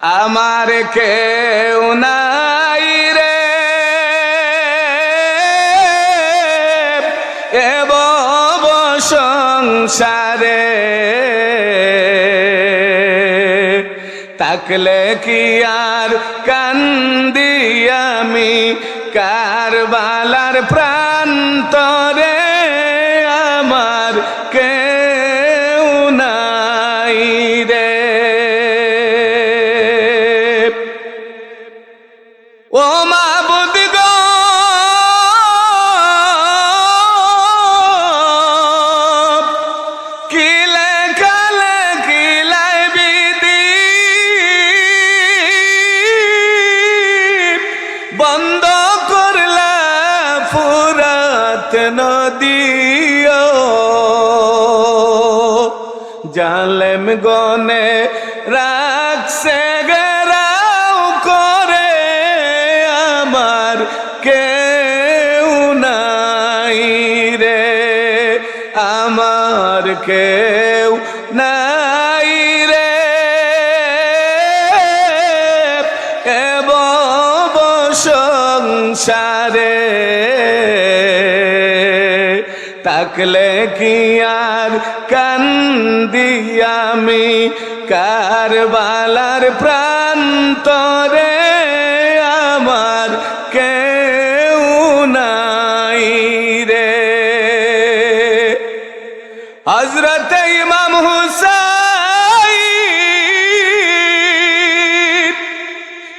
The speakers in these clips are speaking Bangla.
আমার কেউ নাই রে এব সংসারে, তাকলে কি আর কান্দি আমি কারবালার প্রান্তরে, আমার কেউ নাই রে। ও মাবুদ গো কিলে কালে কিলাই বিধি বন্ধ করলা ফুরাত নদীও, জালেম গনে রাখছে গেরাও করে, আমার কেউ নাই রে, আমার কেউ নাই রে এব সংসারে, তাকলে কি আর কান্দি আমি কারবালার প্রান্তরে, আমার কেউ নাই রে। হযরত ইমাম হুসাইন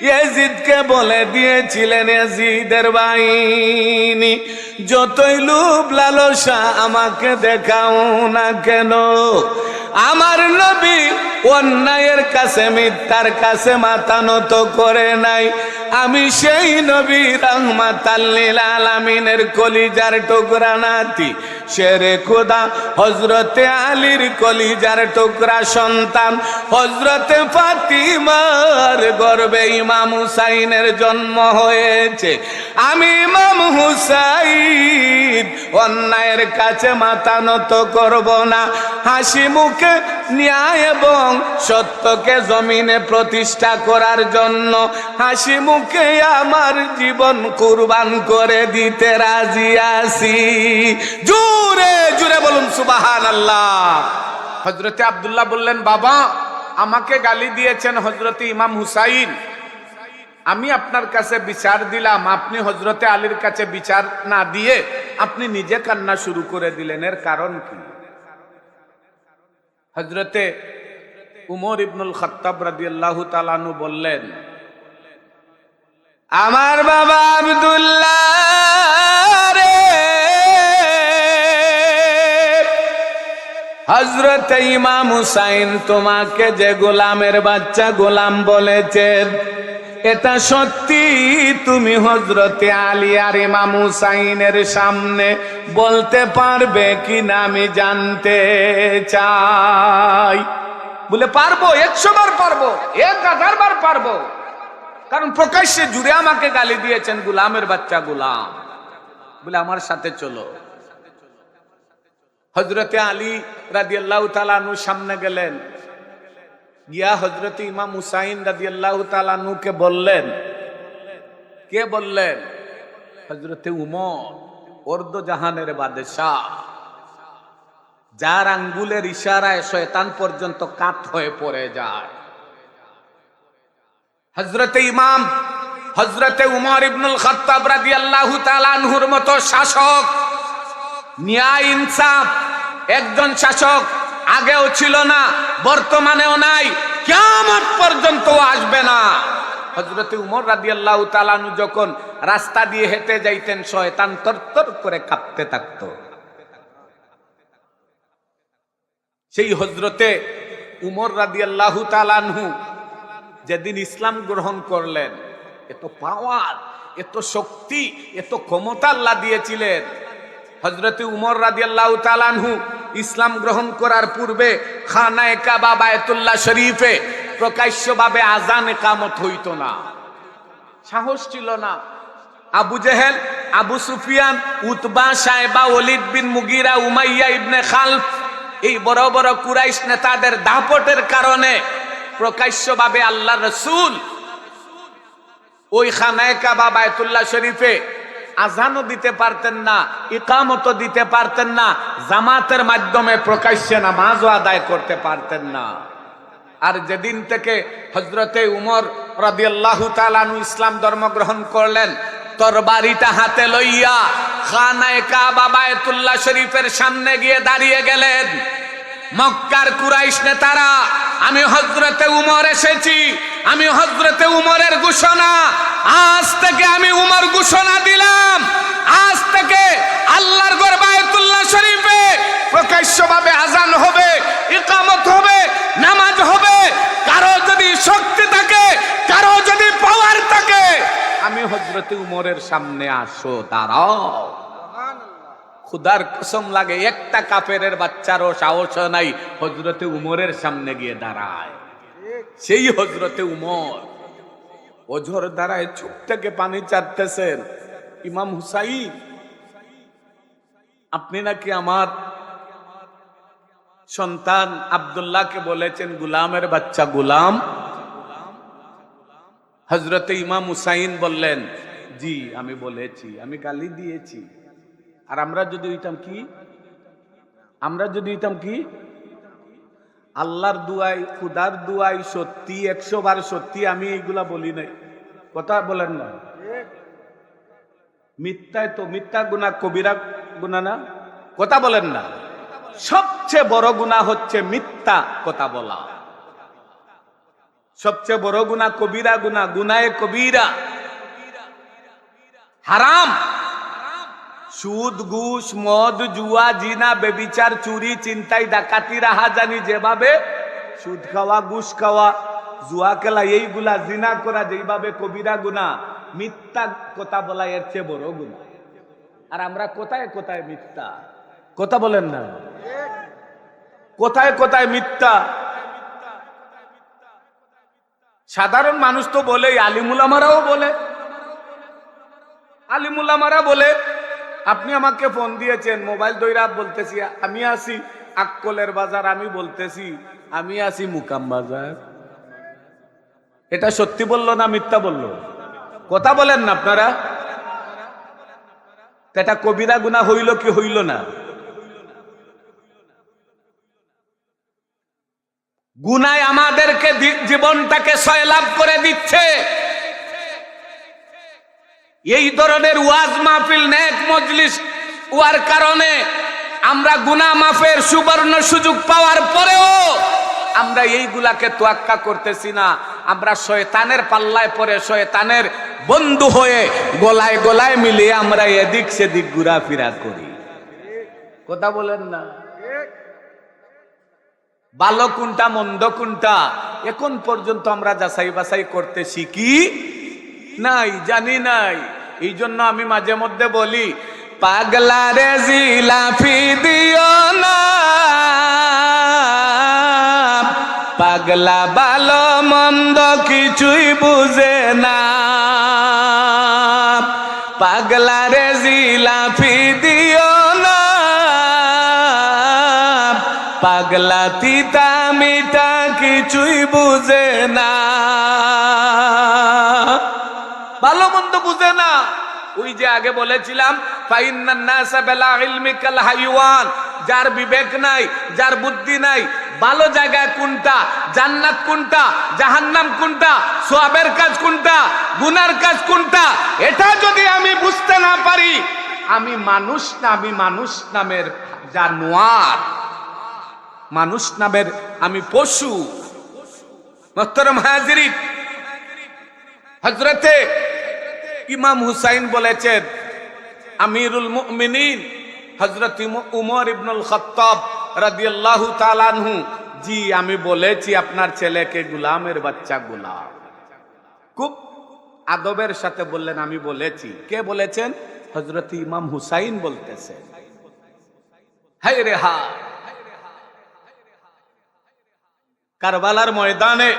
ইয়াজিদকে বলে দিয়েছিলেন, ইয়াজিদের বাহিনী যতই লোভ লালসা আমাকে দেখাও না কেন, আমার নবী অন্যায়ের কাছে মিথ্যার কাছে মাথা নত করে নাই। আমি সেই নবী রাহমাতাল লিল আলামিনের কলিজার টুকরা নাতি, শেরে খোদা হযরতে আলীর কলিজার টুকরা সন্তান, হযরতে ফাতিমার গর্ভে ইমাম হুসাইনের জন্ম হয়েছে। আমি ইমাম হুসাইন অন্যায়ের কাছে মাথা নত করব না, হাসি মুখে ন্যায় এবং সত্যকে জমিনে প্রতিষ্ঠা করার জন্য হাসি মুখে আমার জীবন কুরবান করে দিতে রাজি আছি। জোরে জোরে বলুন সুবহানাল্লাহ। হযরতে আব্দুল্লাহ বললেন, বাবা আমাকে গালি দিয়েছেন হযরতে ইমাম হুসাইন, আমি আপনার কাছে বিচার দিলাম, আপনি হযরতে আলীর কাছে বিচার না দিয়ে আপনি নিজে কান্না শুরু করে দিলেন, এর কারণ কি? হযরতে উমর ইবনুল খাত্তাব রাদিয়াল্লাহু তাআলা আনহু বললেন, আমার বাবা আব্দুল্লাহ রে, হযরতে ইমাম হুসাইন তোমাকে যে গোলামের বাচ্চা গোলাম বলেছেন, এটা সত্যি তুমি হযরতে আলী আর ইমাম হুসাইনের সামনে বলতে পারবে কি না আমি জানতে চাই। বলে পারবো, 100 বার পারবো, 1000 বার পারবো, কারণ প্রকাশ্যে জুড়ে আমাকে গালি দিয়েছেন গোলামের বাচ্চা গোলাম। বলে আমার সাথে চলো। হযরতে আলী রাদিয়াল্লাহু তাআলা আনহু সামনে গেলেন, গিয়া হযরতে ইমাম হুসাইন রাদিয়াল্লাহু তাআলা আনহুকে বললেন, কে বললেন? হযরতে উমর, অর্ধ জাহানের বাদশাহ, যার আঙ্গুলের ইশারায় শয়তান পর্যন্ত কাত হয়ে পড়ে যায়। হযরতে ইমাম হযরতে উমর ইবনুল খাত্তাব রাদিয়াল্লাহু তাআলা আনহুর মতো শাসক, ন্যায় ইনসাফ একজন শাসক আগেও ছিল না, বর্তমানেও নাই, কিয়ামত পর্যন্ত আসবে না। হযরতে উমর রাদিয়াল্লাহু তাআলা আনহু যখন রাস্তা দিয়ে হেঁটে যাইতেন, শয়তান তরতর করে কাঁপতে থাকতো। সেই হযরতে উমর রাদিয়াল্লাহু তাআলা আনহু যেদিন ইসলাম গ্রহণ করলেন, এত পাওয়ার, এত শক্তি, এত ক্ষমতা আল্লাহ দিয়েছিলেন। হযরতে উমর রাদিয়াল্লাহু তাআলা আনহু ইসলাম গ্রহণ করার পূর্বে খানায়ে কাবা বায়তুল্লাহ শরীফে প্রকাশ্যভাবে আজান ইকামত হইতো না, সাহস ছিল না। আবু জেহেল, আবু সুফিয়ান, উতবা, সাইবা, ওলিদ বিন মুগিরা, উমাইয়া ইবনে খালফ, এই বড় বড় কুরাইশ নেতাদের দাপটের কারণে প্রকাশ্যভাবে আল্লাহ রসুল ওই খানায়ে কাবা বায়তুল্লাহ শরীফে আজানও দিতে পারতেন না, ইকামতও দিতে পারতেন না, জামাতের মাধ্যমে প্রকাশ্যে নামাজও আদায় করতে পারতেন না। আর যেদিন থেকে হযরতে উমর রাদিয়াল্লাহু তাআলা আনহু ইসলাম ধর্ম গ্রহণ করলেন, তরবারিটা হাতে লইয়া খানায়ে কাবা বায়তুল্লাহ শরীফের সামনে গিয়ে দাঁড়িয়ে গেলেন। মক্কার কুরাইশ নেতারা, আমি হযরতে উমর এসেছি, আমি হযরতে উমরের ঘোষণা, আজ থেকে আমি উমর ঘোষণা দিলাম, আজ থেকে আল্লাহর ঘর বায়তুল্লাহ শরীফে প্রকাশ্যভাবে আজান হবে, ইকামত হবে, নামাজ হবে। কারো যদি শক্তি থাকে, কারো যদি পাওয়ার থাকে, আমি হযরতে উমরের সামনে আসো, দাঁড়াও। খুদার কসম লাগে, একটা কাফেরের বাচ্চারও সাহস নাই হযরতে উমরের সামনে গিয়ে দাঁড়ায়। সেই হযরতে উমর ওঝর দাঁড়ায়, চোখ থেকে পানি চাটতেছেন। ইমাম হুসাইন, আপনি নাকি আমার সন্তান আব্দুল্লাহকে বলেছেন গুলামের বাচ্চা গুলাম? হযরতে ইমাম হুসাইন বললেন, জি আমি বলেছি, আমি গালি দিয়েছি। আর আমরা যদি হইতাম কি, আমরা যদি হইতাম কি, আল্লাহর দুয়াই, খুদার দুয়াই, সত্যি 100 বার সত্যি, আমি এইগুলা বলি নাই। কথা বলেন না? মিথ্যায় তো, মিথ্যা গুনাহ কবিরা গুনাহ না? কথা বলেন না? সবচেয়ে বড় গুনাহ হচ্ছে মিথ্যা কথা বলা। সবচেয়ে বড় গুনাহ কবিরা গুনাহ, গুনাহে কবিরা, হারাম। সুদ, ঘুষ, মদ, জুয়া, জিনা, বেবিচার, চুরি, চিন্তাই, ডাকাতি, রাহাজানি, যেভাবে সুদ খাওয়া, ঘুষ খাওয়া, জুয়া খেলা, এইগুলা, জিনা করা যেভাবে কবিরা গুনাহ, মিথ্যা কথা বলা এর চেয়ে বড় গুনাহ। আর আমরা কোথায় কোথায় মিথ্যা, কথা বলেন না? কোথায় কোথায় মিথ্যা। সাধারণ মানুষ তো বলেই, আলিমুলামারাও বলে, আলিমুলামারা বলে। আপনি আমাকে ফোন দিয়েছেন, মোবাইল দইরা বলতেছি আমি আছি আক্কলের বাজার, আমি বলতেছি আমি আছি মুকাম বাজার। এটা সত্যি বললো না মিথ্যা বললো? কথা বলেন না আপনারা? এটা কবিরা গুনাহ হইল কি হইল না? গুনায় আমাদেরকে জীবনটাকে সয়লাভ করে দিচ্ছে। এই ধরনের ওয়াজ মাহফিল, নেক মজলিস ওয়ার কারণে আমরা গুনাহ মাফের সুবর্ণ সুযোগ পাওয়ার পরেও আমরা এইগুলাকে তোয়াক্কা করতেছি না। আমরা শয়তানের পাল্লায় পড়ে, শয়তানের বন্ধু হয়ে গলায় গলায় মিলিয়ে আমরা এদিক সেদিক ঘোরাফেরা করি। কথা বলেন না? ভালো কোনটা, মন্দ কোনটা, এখন পর্যন্ত আমরা যাচাই বাছাই করতে শিখি নাই, জানি নাই। এই জন্য আমি মাঝে মধ্যে বলি, পাগলা রে জিলাফি দিও না, পাগলা ভালো মন্দ কিছুই বুঝে না, পাগলা রে জিলাফি দিও না, পাগলা তিতা মিঠা কিছুই বুঝে না, ভালো মন্দ বুঝে না। ওই যে আগে বলেছিলাম, ফাইন্নান নাসা বিলা ইলমি কাল হাইওয়ান, যার বিবেক নাই, যার বুদ্ধি নাই, ভালো জায়গা কোনটা, জান্নাত কোনটা, জাহান্নাম কোনটা, সওয়াবের কাজ কোনটা, গুনার কাজ কোনটা, এটা যদি আমি বুঝতে না পারি, আমি মানুষ না, আমি মানুষ নামের জানোয়ার, মানুষ নামের আমি পশু। মোহতারাম হাজিরিন, হযরতে ইমাম হুসাইন বলেছেন, আমিরুল মুমিনিন হযরত উমর ইবনুল খাত্তাব রাদিয়াল্লাহু তাআলা আনহু, জি আমি বলেছি আপনার ছেলেকে গোলামের বাচ্চা গোলাম। খুব আদবের সাথে বললেন আমি বলেছি। কে বলেছেন? হযরত ইমাম হুসাইন বলতেছেন। হায় রে হা, কারবালার ময়দানে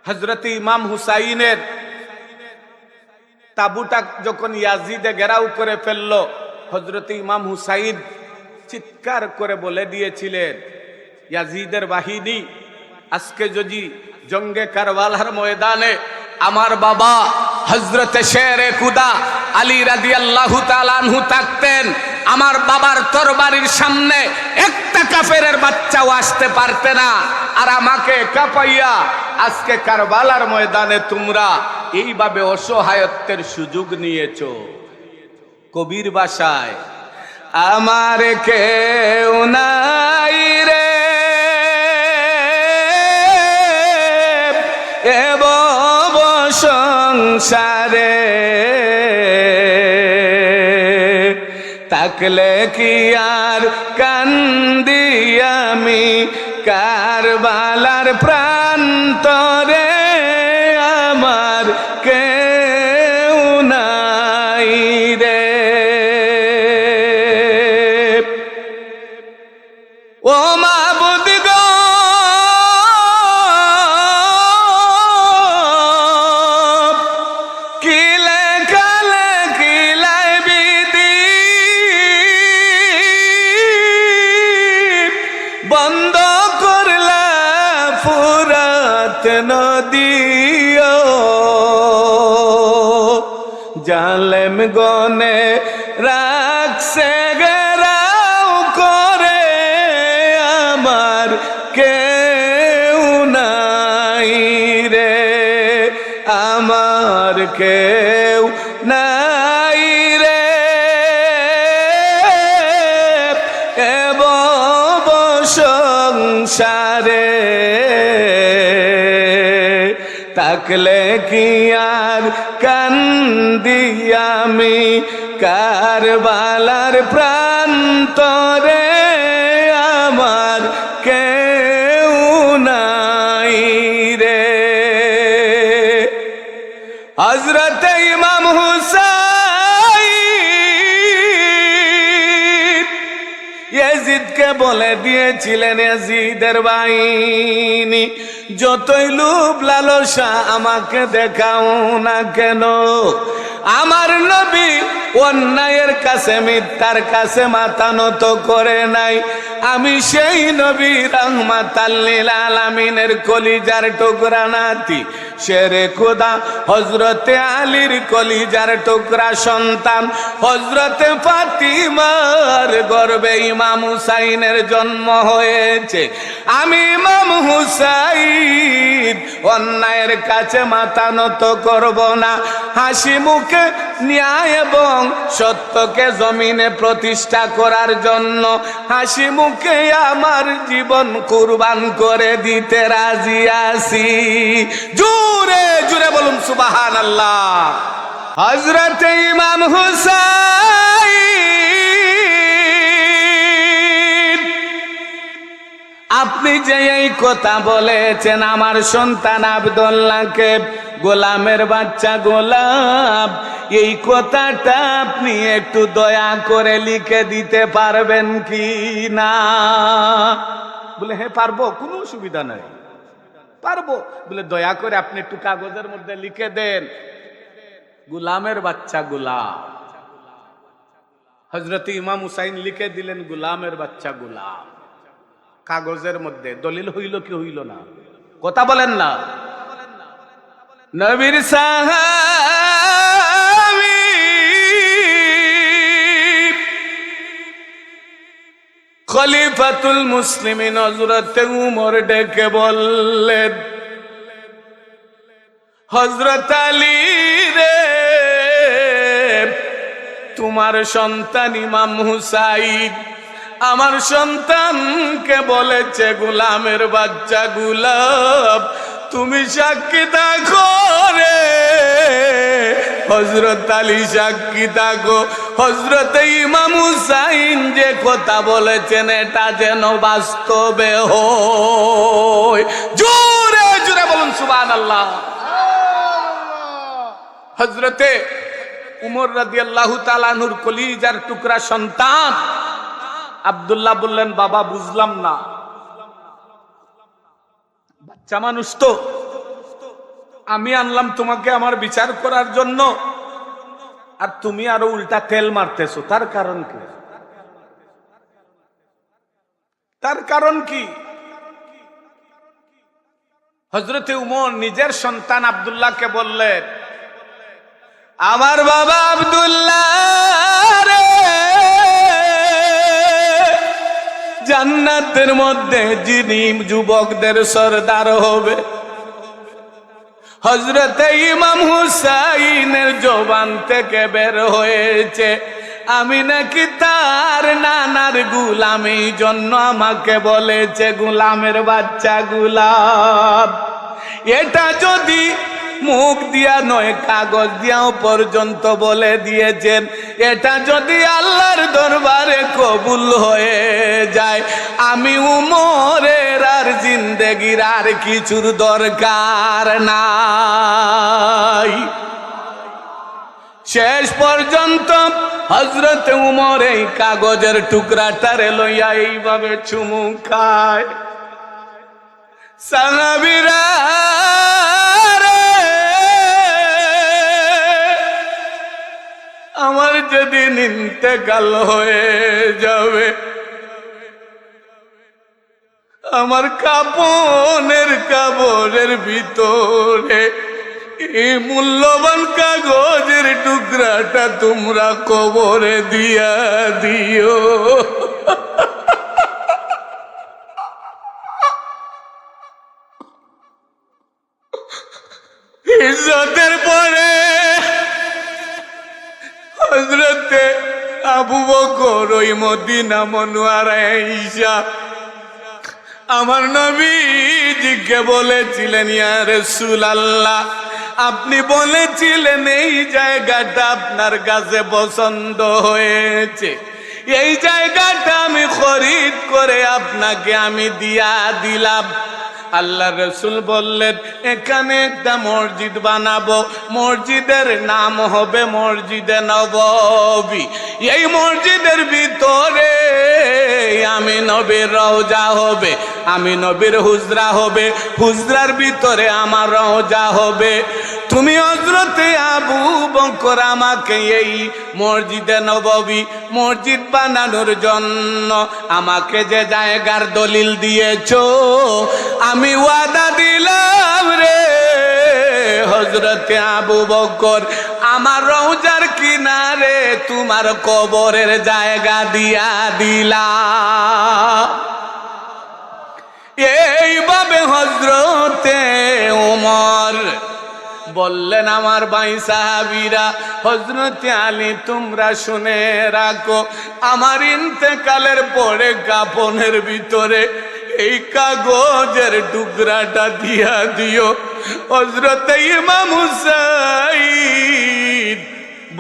হযরত ইমাম হুসাইনের তাবুটা যখন ইয়াজিদে ঘেরাও করে ফেলল, হযরত ইমাম হুসাইন চিৎকার করে বলে দিয়েছিলেন, ইয়াজিদের বাহিনী আজকে যদি জঙ্গে কারবালার ময়দানে আমার বাবা হযরতে শেরে খুদা আলী রাদিয়াল্লাহু তাআলা আনহু থাকতেন, আমার বাবার তরবারির সামনে একটা কাফেরের বাচ্চাও আসতে পারতে না। আর আমাকে কাঁপাইয়া আজকে কারবালার ময়দানে তোমরা এইভাবে অসহায়ত্বের সুযোগ নিয়েছো। কবির ভাষায়, আমার কেউ নাই রে এব সংসারে, থাকলে কি আর কান্দি আমি কারবালার প্রান্তরে, আমার কেউ নাই রে। ও মাবুদ গো কিলে কালে কিলাই বিধি বন্ধ করলা ফুরাত নদীও, জালেম গনে রাখছে গেরাও করে, আমার কেউ নাই রে, আমার কেউ নাই রে এব সংসারে, থাকলে কি আর কান্দি আমি কারবালার প্রান্তরে, আমার কেউ নাই রে। হযরতে ইমাম হুসাইন ইয়াজিদকে বলে দিয়েছিলেন, ইয়াজিদের বাহিনী যতই লোভ লালসা আমাকে দেখাও না কেন, আমার নবী অন্যায়ের কাছে মিথ্যার কাছে মাথা নত করে নাই। আমি সেই নবী রাহমাতাল লিল আলামিনের কলিজার টুকরা নাতি শেরে খোদা হযরতে আলীর কলিজার টুকরা সন্তান হযরতে ফাতিমার গর্ভে ইমাম হুসাইনের জন্ম হয়েছে। আমি ইমাম হুসাইন অন্যায়ের কাছে মাথা নত করব না, হাসি মুখে ন্যায় এবং সত্যকে জমিনে প্রতিষ্ঠা করার জন্য হাসি মুখে আমার জীবন কুরবান করে দিতে রাজি আছি। জোরে জোরে বলুন সুবহানাল্লাহ। হযরতে ইমাম হুসাইন, আপনি যে এই কথা বলেছেন আমার সন্তান আব্দুল্লাহকে গোলামের বাচ্চা গোলাম, এই কথাটা আপনি একটু দয়া করে লিখে দিতে পারবেন কি না? বলে হ্যাঁ পারবো, কোনো অসুবিধা নাই, পারবো। বলে দয়া করে আপনি একটু কাগজের মধ্যে লিখে দেন গোলামের বাচ্চা গোলাম। হযরত ইমাম হুসাইন লিখে দিলেন গোলামের বাচ্চা গোলাম কাগজের মধ্যে। দলিল হইল কি হইল না? কথা বলেন না। নবীর সাহাবী খলিফাতুল মুসলিমিন হযরত উমর ডেকে বললেন, হযরত আলী রে, তোমার সন্তান ইমাম হুসাইন আমার সন্তানকে বলেছে গোলামের বাচ্চা গোলাম, তুমি সাক্ষী থাকো রে। হযরত আলী সাক্ষী থাকো, হযরত ইমাম হুসাইন যে কথা বলেছেন এটা যেন বাস্তবে হয়। জোরে জোরে বলুন সুবহানাল্লাহ। হযরতে উমর রাদিয়াল্লাহু তাআলা আনহুর কলিজার টুকরা সন্তান আব্দুল্লাহ বললেন, বাবা বুঝলাম না, বাচ্চা মানুষ তো, আমি আনলাম তোমাকে আমার বিচার করার জন্য, আর তুমি আরো উল্টা তেল মারতেছো, তার কারণ কি? তার কারণ কি? হযরতে উমর নিজের সন্তান আব্দুল্লাহকে বললেন, আমার বাবা আব্দুল্লাহ রে, জান্নাতের মধ্যে যিনি যুবকদের সরদার হবে, হযরতে ইমাম হুসাইনের জবান থেকে বের হয়েছে আমি নাকি তার নানার গোলাম, এই জন্য আমাকে বলেছে গোলামের বাচ্চা গোলাম। এটা যদি মুখ দিয়া নয় কাগজ দিয়াও পর্যন্ত বলে দিয়েছেন, এটা যদি আল্লাহর দরবারে কবুল হয়ে যায়, আমি উমরের আর জিন্দেগির আর কিছুর দরকার নাই। শেষ পর্যন্ত হযরত উমর এই কাগজের টুকরাটারে লইয়া এইভাবে চুমু খায়। সাহাবীরা আমার যেদিন ইন্তেকাল হয়ে যাবে, আমার কাপনের কাপড়ের ভিতরে এই মূল্যবান কাগজের টুকরাটা তোমরা কবরে দিয়া দিও। ইজ্জতের পরে হযরতে আবু বকর ওই মদিনা মুনওয়ারায় আইসা আমার নবীজিকে বলেছিলেন, ইয়া রাসূলুল্লাহ, আপনি বলেছিলেন এই জায়গাটা আপনার কাছে পছন্দ হয়েছে, এই জায়গাটা আমি খরিদ করে আপনাকে আমি দিয়া দিলাম। আল্লাহ রাসূল বললেন, এখানে একটা মসজিদ বানাবো, মসজিদের নাম হবে মসজিদে নববী। এই মসজিদের ভিতরে আমি নবীর রওজা হবে, আমি নবীর হুজরা হবে, হুজরার ভিতরে আমার রওজা হবে। তুমি হযরতে আবু বকর আমাকে এই মসজিদে নববী মসজিদ বানানোর জন্য আমাকে যে জায়গার দলিল দিয়েছো, আমি ওয়াদা দিলাম রে হযরতে আবু বকর, আমার রওজার কিনারে তোমার কবরের জায়গা দিয়া দিলাম। এইভাবে হযরতে ওমর বললেন, আমার ভাই সাহাবীরা, হযরতে আলী তোমরা শুনে রাখো, আমার ইন্তেকালের পরে কাফনের ভিতরে এই কাগজের টুকরাটা দিয়া দিও। হযরতে ইমাম হুসাইন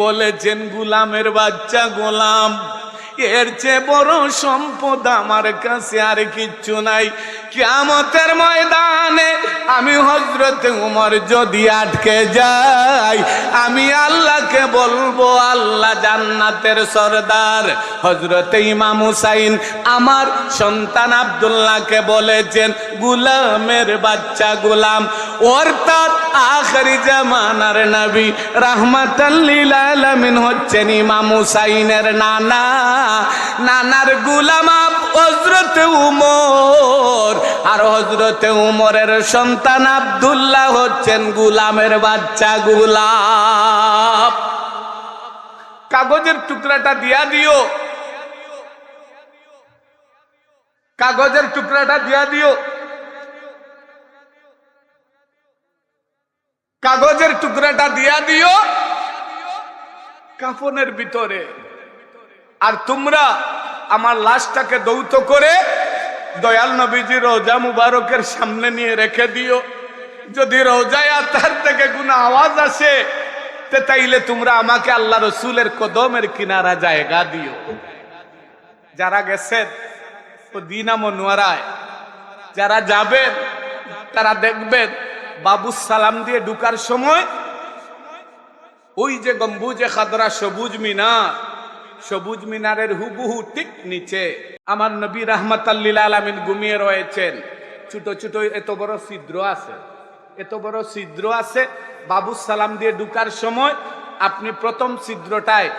বলেছেন, গোলামের বাচ্চা গোলাম, এর চেয়ে বড় সম্পদ আমার কাছে আর কিচ্ছু নাই। কিয়ামতের ময়দানে আমি হযরতে উমর যদি আটকে যাই, আমি আল্লাহকে বলবো, আল্লাহ জান্নাতের সরদার হযরতে ইমাম হুসাইন আমার সন্তান আব্দুল্লাহকে বলেছেন গোলামের বাচ্চা গোলাম। অর্থাৎ আখিরি জামানার নবী রাহমাতাল লিল আলামিন হচ্ছেন ইমাম হুসাইনের নানা, নানার গোলাম হযরতে উমর, আর হযরতে উমরের সন্তান আব্দুল্লাহ হচ্ছেন গোলামের বাচ্চা গোলাম। কাগজের টুকরাটা দিয়া দিও, কাগজের টুকরাটা দিয়া দিও, কাগজের টুকরাটা দিয়া দিও কাফনের ভিতরে। আর তোমরা আমার লাশটাকে দৌত করে দয়াল নবীজির রওজা মুবারকের সামনে নিয়ে রেখে দিও। যদি রওজায় আতার থেকে কোনো আওয়াজ আসে, তাইলে তোমরা আমাকে আল্লাহ রসুলের কদমের কিনারা জায়গা দিও। যারা গেছেন মদিনা মুনওয়ারায়, যারা যাবেন তারা দেখবেন বাবু সালাম দিয়ে ঢুকার সময় ওই যে গম্বুজে খাদরা সবুজ মিনার, সবুজ মিনারের হুবহু ঠিক নিচে আমার নবী রাহমাতাল লিল আলামিন ঘুমিয়ে রয়েছেন। ছোট ছোট এত বড় ছিদ্র আছে, এত বড় ছিদ্র আছে। বাবু সালাম দিয়ে ঢুকার সময় আপনি প্রথম ছিদ্রটায়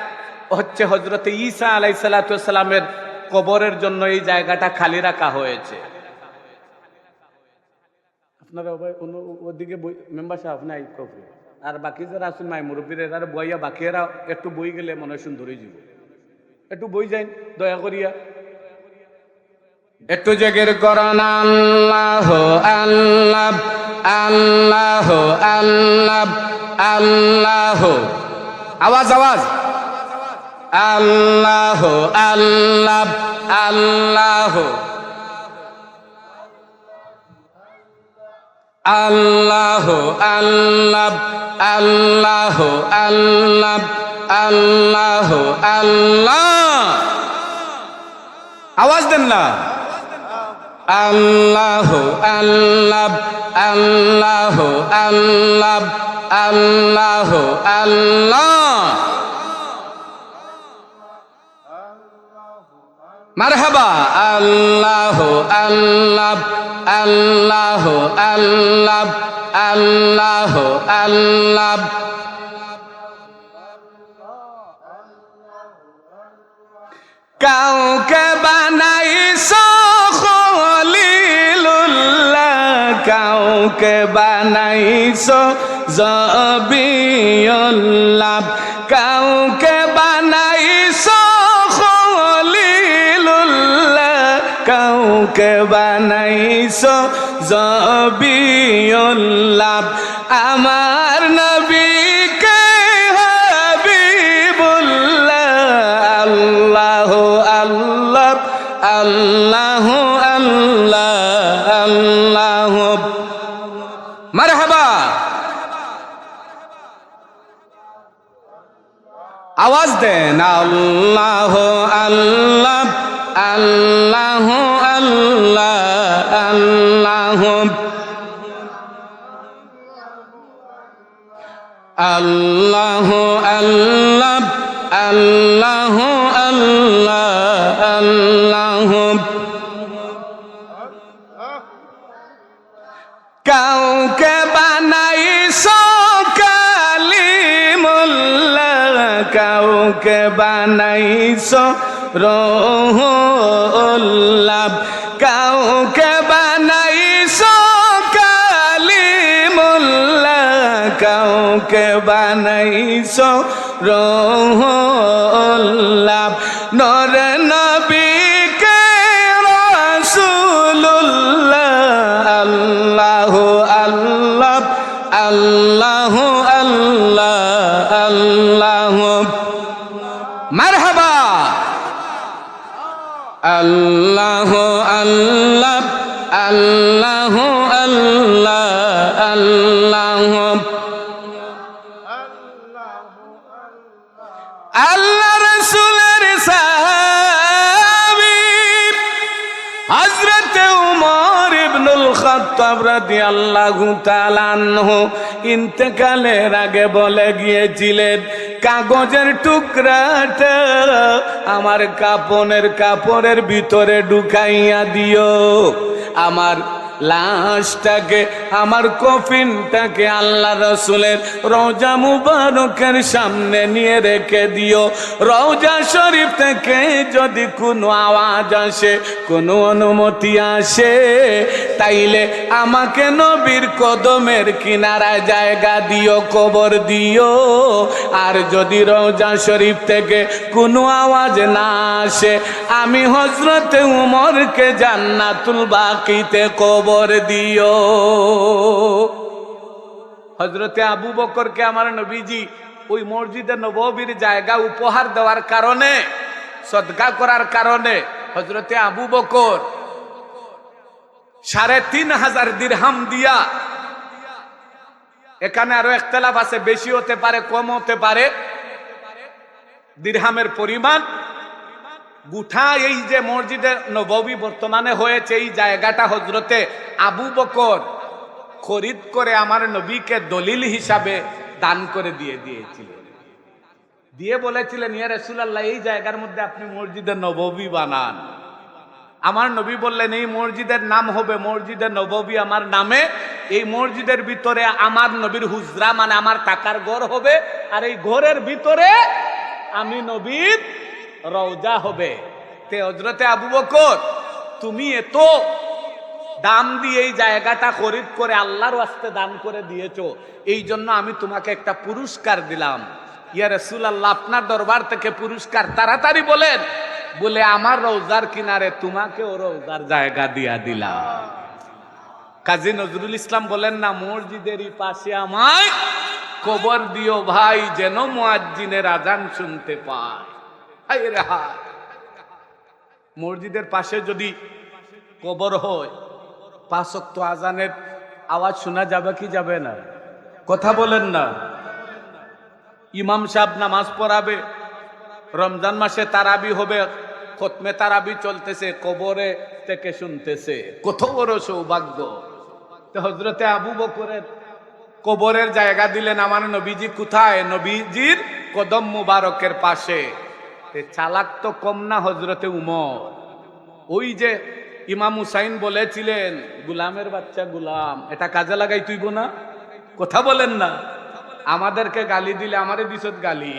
হচ্ছে হযরতে ঈসা আলাইহিস সালাতু ওয়াস সালামের কবরের জন্য এই জায়গাটা খালি রাখা হয়েছে। আপনারা ওদিকে মেম্বার সাহেব নাই কফি আর বাকি যারা আসুন মাই মুরব্বীর এরা বইয়া বাকি এরা একটু বই গেলে মনে হয় সুন্দরই যাব একটু বই যাই দয়া করিয়া একটু জেগের করান আল্লাহ আল্লাহ আল্লাহ আল্লাহ আল্লাহ আওয়াজ আওয়াজ আল্লাহ আল্লাহ আল্লাহ আল্লাহ আল্লাহ আল্লাহ আল্লাহ আল্লাহ আল্লাহ আওয়াজ দেন না আল্লাহ আল্লাহ আল্লাহ আল্লাহ আল্লাহ আল্লাহ মারহাবা আল্লাহ আল্লাহ আল্লাহ আল্লাহ আল্লাহ আল্লাহ কাউকে বানাইছো খলিলুল্লাহ কাউকে বানাইছো জবিউল্লাহ কাউকে বানাইছো খলিলুল্লাহ কাউকে বানাইছো জবিউল্লাহ আমার নবীকে হাবিবুল্লাহ আল্লাহ আল্লাহ আল্লাহ আল্লাহ আল্লাহ মারহাবা আওয়াজ দেন আল্লাহ আল্লাহ আল্লাহ আল্লাহ আল্লাহ আল্লাহ আল্লাহ আল্লাহ আল্লাহ আল্লাহ কাউকে বানাইছো কালিমুল্লাহ কাউকে বানাইছো রহুল্লাহ কাউকে বানাইছো কালিমুল্লাহ কাউকে বানাইছো রহুল্লাহ নর নবীকে রাসূলুল্লাহ আল্লাহ আল্লাহ আল্লাহ আল্লাহ আল্লাহ মারহাবা আল্লাহ আল্লাহ আল্লাহ আল্লাহ আল্লাহ আল্লাহ রাসূলের সাহাবী হযরত উমর ইবনুল খাত্তাব রাদিয়াল্লাহু তাআলা আনহু ইন্তেকালের আগে বলে গিয়েছিলেন কাগজের টুকরাটা আমার কাপড়ের ভিতরে ঢুকাইয়া দিও আমার লাশটাকে আমার কফিনটাকে আল্লাহ রাসূলের রওজা মুবারকের সামনে নিয়ে রেখে দিও রওজা শরীফ থেকে যদি কোনো আওয়াজ আসে কোনো অনুমতি আসে তাইলে আমাকে নবীর কদমের কিনারায় জায়গা দিও কবর দিও আর যদি রওজা শরীফ থেকে কোনো আওয়াজ না আসে আমি হযরতে উমরকে জান্নাতুল বাকিতে কবর দিও হযরতে আবু বকরকে আমার নবীজি ওই মসজিদে নববীর জায়গা উপহার দেওয়ার কারণে সদকা করার কারণে হযরতে আবু বকর ৩৫০০ দিরহাম দিয়া এখানে আরো ইখতিলাফ আছে বেশি হতে পারে কম হতে পারে দিরহামের পরিমাণ গুঠা এই যে মসজিদে নববী বর্তমানে হয়েছে এই জায়গাটা হযরতে আবু বকর খরিদ করে আমার নবীকে দলিল হিসাবে দান করে দিয়েছিলেন দিয়ে বলেছিলেন ইয়া রাসূলুল্লাহ এই জায়গার মধ্যে আপনি মসজিদে নববী বানান আমার নবী বললেন এই মসজিদের নাম হবে মসজিদে নববী আমার নামে এই মসজিদের ভিতরে আমার নবীর হুজরা মানে আমার টাকার ঘর হবে আর এই ঘরের ভিতরে আমি নবীর রওজা হবে তে হযরতে আবু বকর তুমি এত দাম দিয়ে এই জায়গাটা খরিদ করে আল্লাহর ওয়াস্তে দান করে দিয়েছো, এই জন্য আমি তোমাকে একটা পুরস্কার দিলাম। ইয়া রাসূলুল্লাহ, আপনার দরবার থেকে পুরস্কার তাড়াতাড়ি বলেন। বলে আমার রওজার কিনারে তোমাকেও রওজার জায়গা দিয়া দিলাম। কাজী নজরুল ইসলাম বলেন না, মসজিদেরই পাশে আমায় কবর দিও ভাই, যেন মুয়াজ্জিনের আজান শুনতে পায়। হায় রে হায়, মসজিদের পাশে যদি কবর হয়, 5 ওয়াক্ত আজানের আওয়াজ শোনা যাবে কি যাবে না? কথা বলেন না। ইমাম সাহেব নামাজ পড়াবে, রমজান মাসে তারাবি হবে, খতমে তারাবি চলতেছে, কবরে থেকে শুনতেছে। কত বড় সৌভাগ্য। তো হযরতে আবু বকরের কবরের জায়গা দিলেন আমার নবীজি কোথায়? নবীজির কদম মুবারকের পাশে। চালাক তো কম না হযরতে উমর। ওই যে ইমাম হুসাইন বলেছিলেন, গুলামের বাচ্চা গুলাম, এটা কাজে লাগাই তুইব না? কথা বলেন না। আমাদেরকে গালি দিলে আমারে দিছত গালি,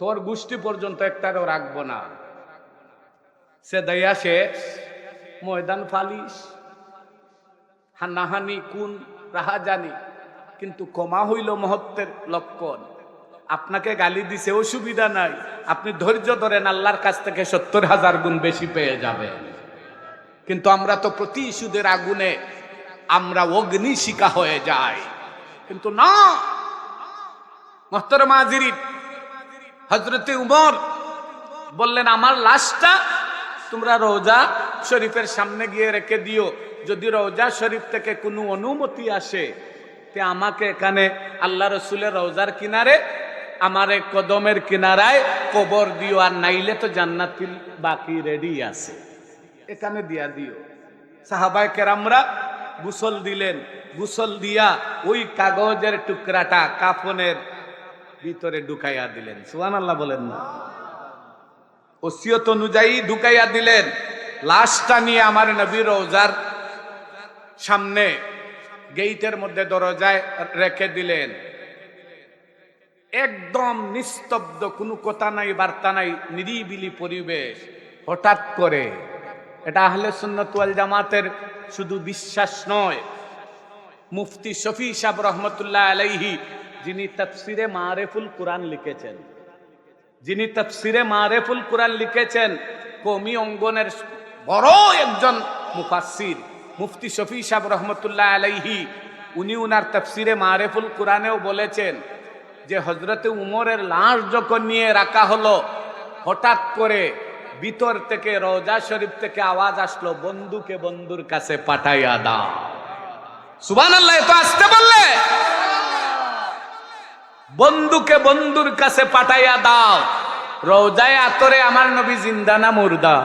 তোর গোষ্ঠী পর্যন্ত একটারও রাখবো না। সে দয়া শেষ, ময়দান ফালিস, হানাহানি কোন রাহা জানি, কিন্তু কমা হইল মহত্বের লক্ষণ। আপনাকে গালি দিছে, অসুবিধা নাই, আপনি ধৈর্য ধরেন, আল্লাহর কাছ থেকে 70,000 গুণ বেশি পেয়ে যাবেন। কিন্তু আমরা তো প্রতি সুদের আগুনে আমরা অগ্নিশিখা হয়ে যাই। কিন্তু না, মুহতারাম হাজিরিন, হযরতে উমর বললেন আমার লাশটা তোমরা রওজা শরীফের সামনে গিয়ে রেখে দিও। যদি রওজা শরীফ থেকে কোনো অনুমতি আসে, তে আমাকে এখানে আল্লাহ রসুলের রওজার কিনারে, আমার কদমের কিনারায় কবর দিও, আর নাইলে তো জান্নাতুল বাকি রেডি আছে, এখানে দিয়া দিও। সাহাবায়ে কেরামরা গোসল দিলেন, গোসল দিয়া ওই কাগজের টুকরাটা কাফনের ভিতরে ঢুকাইয়া দিলেন। সুবহানাল্লাহ বলেন না। ওসিয়ত অনুযায়ী ঢুকাইয়া দিলেন। লাশটা নিয়ে আমার নবী রওজার সামনে গেইটের মধ্যে দরজায় রেখে দিলেন। একদম নিস্তব্ধ, কোনো কথা নাই, বার্তা নাই, নিরিবিলি পরিবেশ। হঠাৎ করে, এটা আহলে সুন্নাত ওয়াল জামাতের শুধু বিশ্বাস নয়, মুফতি শফি সাহেব রহমতুল্লাহ আলাইহি, যিনি তাফসিরে মারিফুল কুরআন লিখেছেন, কওমি অঙ্গনের বড় একজন মুফাসসির মুফতি শফি সাহেব রহমতুল্লাহ আলাইহি, উনি উনার তাফসিরে মারিফুল কুরআনেও বলেছেন যে হযরতে উমরের লাশ যখন নিয়ে রাখা হলো, হঠাৎ করে ভিতর থেকে রওজা শরীফ থেকে আওয়াজ আসলো, বন্ধুকে বন্ধুর কাছে পাঠাইয়া দাও। সুবহানাল্লাহ, এত আসতে বললে, বন্ধুকে বন্ধুর কাছে পাঠাইয়া দাও। রওজায়ে আতরে আমার নবী জিন্দা না মুর্দা?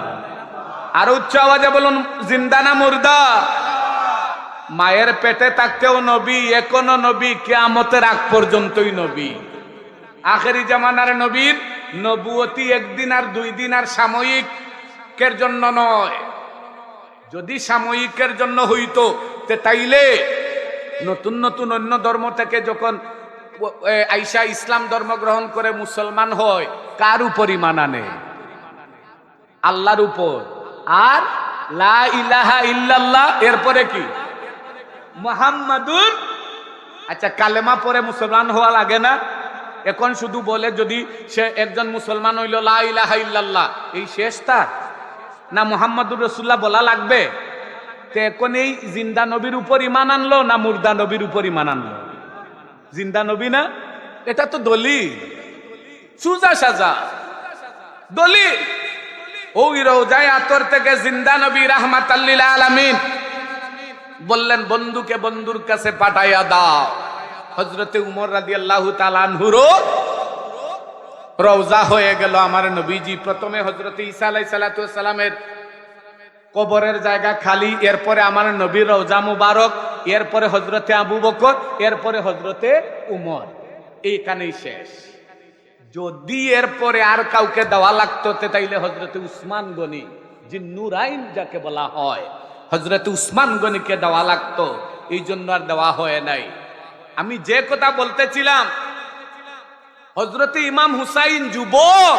আর উচ্চ আওয়াজে বলুন, জিন্দা না মুর্দা? মায়ের পেটে থাকতেও নবী, এখনো নবী, কিয়ামতের আগ পর্যন্তই নবী। আখেরি জামানার নবীর নবুয়তি একদিন আর 2 দিন আর সাময়িকের জন্য নয়। যদি সাময়িকের জন্য হইতো, তাইলে নতুন নতুন অন্য ধর্ম থেকে যখন আয়েশা ইসলাম ধর্ম গ্রহণ করে মুসলমান হয়, কার উপর ঈমান আনে? আল্লাহর উপর। আর লা ইলাহা ইল্লাল্লাহ, এরপরে কি? মুহাম্মাদুর। আচ্ছা, কালেমা পরে মুসলমান হওয়া লাগে না? এখন শুধু বলে যদি সে একজন মুসলমান হইল লা ইলাহা ইল্লাল্লাহ, এই শেষ তার? না মুহাম্মাদুর রাসূলুল্লাহ বলা লাগবে? তো এখন এই জিন্দা নবীর উপর ঈমান আনলো না মুর্দা নবীর উপর ঈমান আনলো? জিন্দা নবী না? এটা তো দলিল, সুজা সাজা দলিল। ওই রওজায়ে আতর থেকে জিন্দা নবী রাহমাতাল লিল আলামিন বললেন, বন্ধুকে বন্ধুর কাছে পাঠাইয়া দাও। হযরতে উমর রাদিয়াল্লাহু তাআলা আনহুরও রওজা হয়ে গেল। আমার নবীজি প্রথমে হযরতে ঈসা আলাইহিস সালাতু ওয়াস সালামের কবরের জায়গা খালি, এরপরে আমার নবীর রওজা মুবারক, এরপরে হযরতে আবু বকর, এরপরে হযরতে উমর, এইখানেই শেষ। যদি এরপরে আর কাউকে দেওয়া লাগতো, তাইলে হযরতে উসমান গনি, জিন্নুরাইন যাকে বলা হয়, হযরতে উসমান গনিকে দেওয়া লাগতো। এই জন্য আর দেওয়া হয় নাই। আমি যে কথা বলতেছিলাম, হযরতে ইমাম হুসাইন যুবক,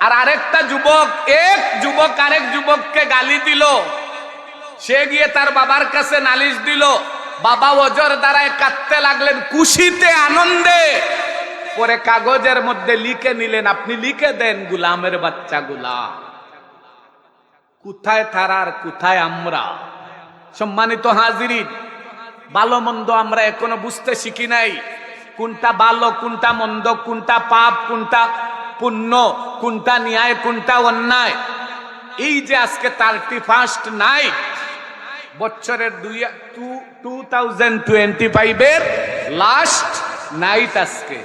আর আরেকটা যুবক, এক যুবক আরেক যুবককে গালি দিল, সে গিয়ে তার বাবার কাছে নালিশ দিল, বাবা ওজর দ্বারায় কাঁদতে লাগলেন খুশিতে আনন্দে। পরে কাগজের মধ্যে লিখে নিলেন, আপনি লিখে দেন গোলামের বাচ্চাগুলা। কোথায় তারা আর কোথায় আমরা? সম্মানিত হাজিরিন, ভালো মন্দ আমরা এখনো বুঝতে শিখি নাই। কোনটা ভালো, কোনটা মন্দ, কোনটা পাপ, কোনটা পুণ্য, কোনটা ন্যায়, কোনটা অন্যায়। এই যে আজকে 31st নাইট, বছরের 2025 লাস্ট নাইট আজকে,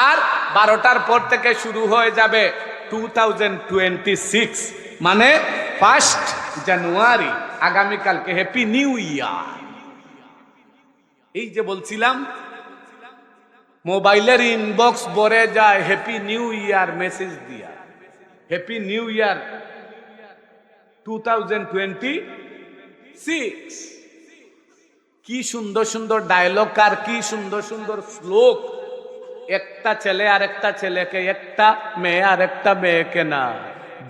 আর 12টার পর থেকে শুরু হয়ে যাবে 2026, মানে 1 জানুয়ারি, আগামীকালকে হ্যাপি নিউ ইয়ার। এই যে বলছিলাম মোবাইলের ইনবক্স ভরে যায় হ্যাপি নিউ ইয়ার মেসেজ দিয়া, হ্যাপি নিউ ইয়ার 2026। কি সুন্দর সুন্দর ডায়লগ আর কি সুন্দর সুন্দর শ্লোক। একটা ছেলে আর একটা ছেলেকে, একটা মেয়ে আর একটা মেয়েকে না,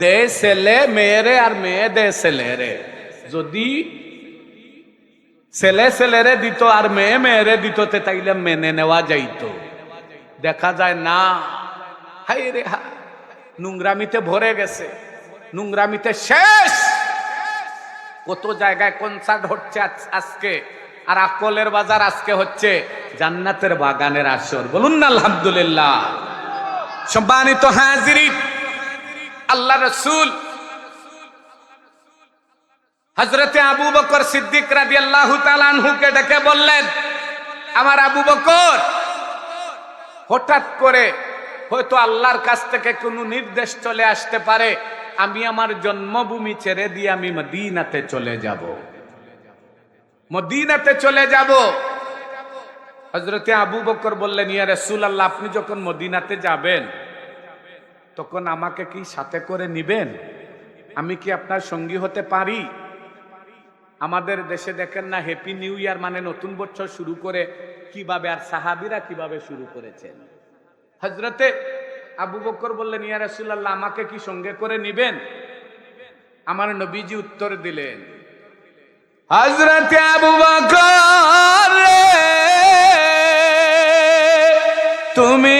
দে ছেলে মেয়েরে আর মেয়ে দে ছেলেরে। যদি ছেলে ছেলেরে দিত আর মেয়ে মেয়েরে দিত তাইলে মেনে নেওয়া যাইতো। দেখা যায় না, হাই রে হা, নোংরামিতে ভরে গেছে, নোংরামিতে শেষ। কত জায়গায় কনসার্ট হচ্ছে আজকে, আর আকলের বাজার আজকে হচ্ছে জান্নাতের বাগানের আসর। বলুন না আলহামদুলিল্লাহ। সম্মানিত হাজিরিন, আল্লাহ রাসূল হযরতে আবু বকর সিদ্দিক রাদিয়াল্লাহু তাআলা আনহুকে ডেকে বললেন, আমার আবু বকর, হঠাৎ করে হয়তো আল্লাহর কাছ থেকে কোনো নির্দেশ চলে আসতে পারে, আমি আমার জন্মভূমি ছেড়ে দিয়ে আমি মদিনাতে চলে যাব, মদিনাতে চলে যাব। হযরতে আবু বকর বললেন, ইয়া রাসূলুল্লাহ, আপনি যখন মদিনাতে যাবেন তখন আমাকে কি সাথে করে নিবেন? আমি কি আপনার সঙ্গী হতে পারি? আমাদের দেশে দেখেন না, হ্যাপি নিউ ইয়ার মানে নতুন বছর শুরু করে কিভাবে, আর সাহাবীরা কিভাবে শুরু করেছেন। হযরতে আবু বকর বললেন, ইয়া রাসূলুল্লাহ, আমাকে কি সঙ্গে করে নিবেন? আমার নবীজি উত্তর দিলেন, হযরতে আবু বকর, তুমি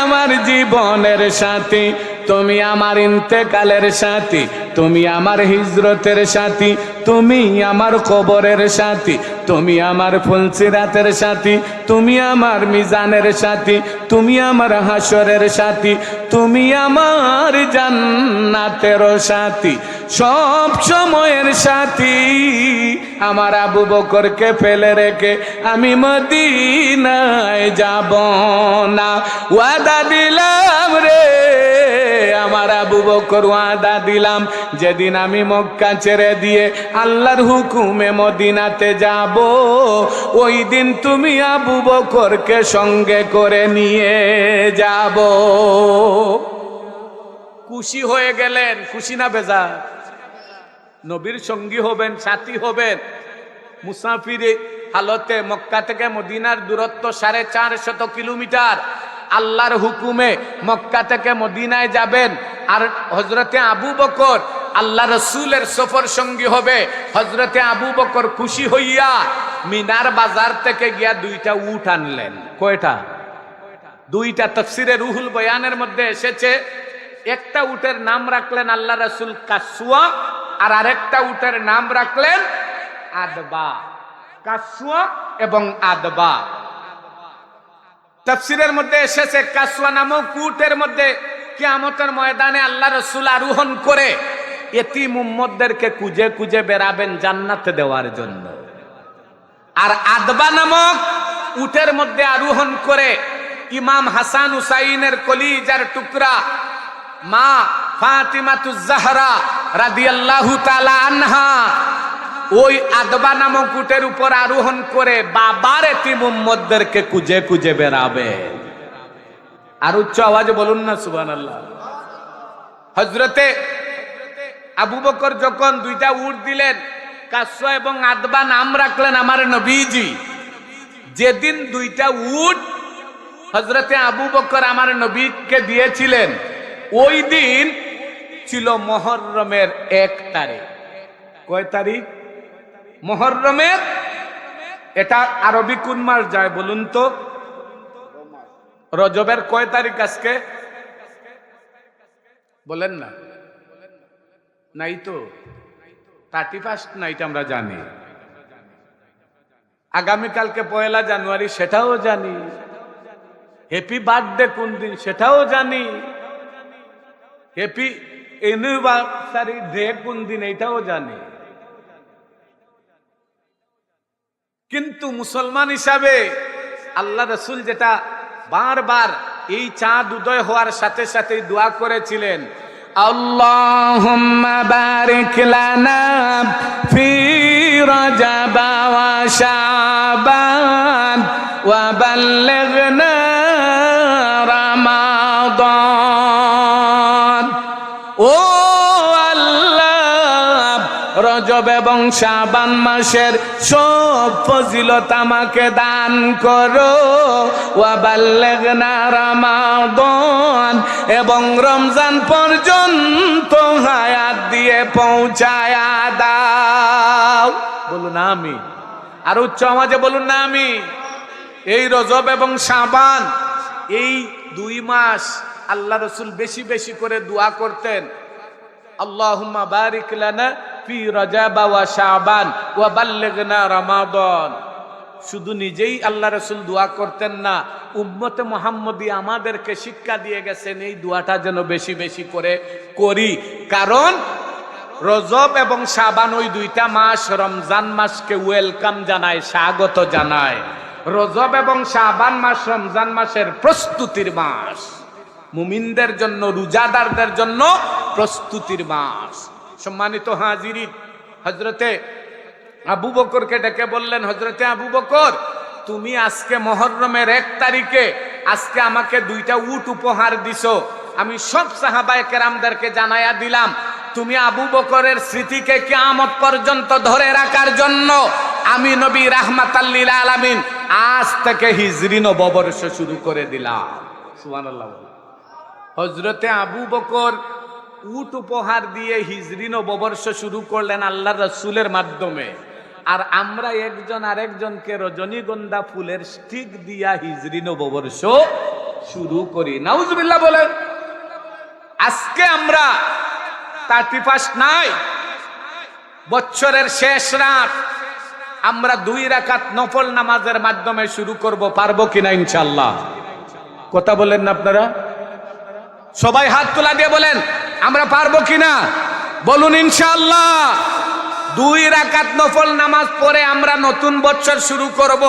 আমার জীবনের সাথী, তুমি আমার ইন্তেকালের সাথী, তুমি আমার হিজরতের সাথী, তুমি আমার কবরের সাথী, তুমি আমার ফুলসিরাতের সাথী, তুমি আমার মিজানের সাথী, তুমি আমার হাসরের সাথী, তুমি আমার জান্নাতের সাথী, সব সময়ের সাথী। আমার আবু বকরকে ফেলে রেখে আমি মদিনায় যাব না। ওয়াদা দিলাম রে আমার আবু বকর, ওয়াদা দিলাম, যেদিন আমি মক্কা ছেড়ে দিয়ে আল্লাহর হুকুমে মদিনাতে যাব, ওই দিন তুমি আবু বকরকে সঙ্গে করে নিয়ে যাব। খুশি হয়ে গেলেন, খুশি না বেজার? নবীর সঙ্গী হবেন, সাথী হবেন। মুসাফির হালতে মক্কা থেকে মদিনার দূরত্ব 450 কিলোমিটার। আল্লাহর হুকুমে মক্কা থেকে মদিনায় যাবেন, আর হযরতে আবু বকর আল্লাহ রসুলের সফর সঙ্গী হবে। হযরতে আবু বকর খুশি হইয়া মিনার বাজার থেকে গিয়া 2টা উট আনলেন। কয়টা? 2টা। তাফসিরে রুহুল বয়ানের মধ্যে এসেছে, একটা উটের নাম রাখলেন আল্লাহ রসুল কাসওয়া, আর আরেকটা উটের নাম রাখলেন আদবা। কাসওয়া এবং আদবা। তাফসিরের মধ্যে এসেছে, কাসওয়া নামক উটের মধ্যে কিয়ামতের ময়দানে আল্লাহ রসুল আরোহণ করে এতিম উম্মতদেরকে খুঁজে খুঁজে বেরাবেন জান্নাতে দেওয়ার জন্য। আর আদবা নামক উটের মধ্যে আরোহণ করে ইমাম হাসান হুসাইনের কলিজার টুকরা মা ফাতিমাতুজ জাহরা রাদিয়াল্লাহু তাআলা আনহা ওই আদবা নামক উটের উপর আরোহণ করে বাবার এতিম উম্মতদেরকে খুঁজে খুঁজে বেরাবে। আর উচ্চ আওয়াজে বলুন না সুবহানাল্লাহ। হযরতে আবু বকর যখন 2টা উট দিলেন, কাসওয়া এবং আদবা নাম রাখলেন আমার নবীজি। যেদিন 2টা উট হযরতে আবু বকর আমার নবীকে দিয়েছিলেন, ওই দিন ছিল মুহররমের 1 তারিখ। কয় তারিখ? মুহররমের এটা আরবি কোন মাস যায় বলুন তো? রজবের কয় তারিখ আজকে বলেন না? নাই তো 31 নাইট আমরা জানি। আগামীকালকে 1 জানুয়ারি সেটাও জানি। হ্যাপি বার্থডে কোন দিন সেটাও জানি। হ্যাপি অ্যানিভার্সারি ডে কোন দিন এটাও জানি। কিন্তু মুসলমান হিসাবে আল্লাহ রাসূল যেটা বারবার এই চাঁদ উদয় হওয়ার সাথে সাথে দোয়া করেছিলেন, আল্লাহুম্মা বারিক লানা ফি রজব ওয়া শাবান ওয়া বাল্লিগনা রমাদান। ও আল্লাহ, রজব এবং শাবান মাসের সব ফজিলত আমাকে দান করো। ওয়া বাল্লিগনা রমাদান, এবং রমজান পর্যন্ত হায়াত দিয়ে পৌঁছায়া দাও। বলুন আমিন। আর উচ্চ আওয়াজে বলুন না আমিন। এই রজব এবং শাবান এই 2 মাস আল্লাহ রাসূল বেশি বেশি করে দোয়া করতেন, আল্লাহুম্মা বারিক লানা ফি রজব ওয়া শাবান ওয়া বাল্লিগনা রমাদান। শুধু নিজেই আল্লাহ রাসূল দোয়া করতেন না, উম্মতে মুহাম্মদী আমাদেরকে শিক্ষা দিয়ে গেছেন এই দোয়াটা যেন বেশি বেশি করে করি। কারণ রজব এবং শাবান ওই 2টা মাস রমজান মাসকে ওয়েলকাম জানায়, স্বাগত জানায়। রজব এবং শাবান মাস রমজান মাসের প্রস্তুতির মাস, মুমিনদের জন্য, রোজাদারদের জন্য প্রস্তুতির মাস। সম্মানিত হাজিরিন, হযরতে আবু বকরকে ডেকে বললেন, হযরতে আবু বকর, তুমি আজকে মুহররমের 1 তারিখে আজকে আমাকে 2টা উট উপহার দিছো। আমি সব সাহাবায়ে কেরামদেরকে জানায়া দিলাম, তুমি আবু বকরের স্মৃতিকে কিয়ামত পর্যন্ত ধরে রাখার জন্য আমি নবী রাহমাতাল লিল আলামিন আজ থেকে হিজরি নববর্ষ শুরু করে দিলাম। সুবহানাল্লাহ। হযরতে আবু বকর উট উপহার দিয়ে হিজরি নববর্ষ শুরু করলেন আল্লাহর রাসূলের মাধ্যমে। আর আমরা একজন আরেকজনকে রজনীগন্ধা ফুলের স্টিক দিয়া হিজরি নববর্ষ শুরু করি। নাউজুবিল্লাহ বলেন। আজকে আমরা 31 নাই, বছরের শেষ রাত আমরা 2 রাকাত নফল নামাজের মাধ্যমে শুরু করব। পারবো কিনা ইনশাআল্লাহ? কথা বলেন না আপনারা? সবাই হাত তোলা দিয়ে বলেন আমরা পারবো কিনা? বলুন ইনশাআল্লাহ। 2 রাকাত নফল নামাজ পড়ে আমরা নতুন বছর শুরু করব।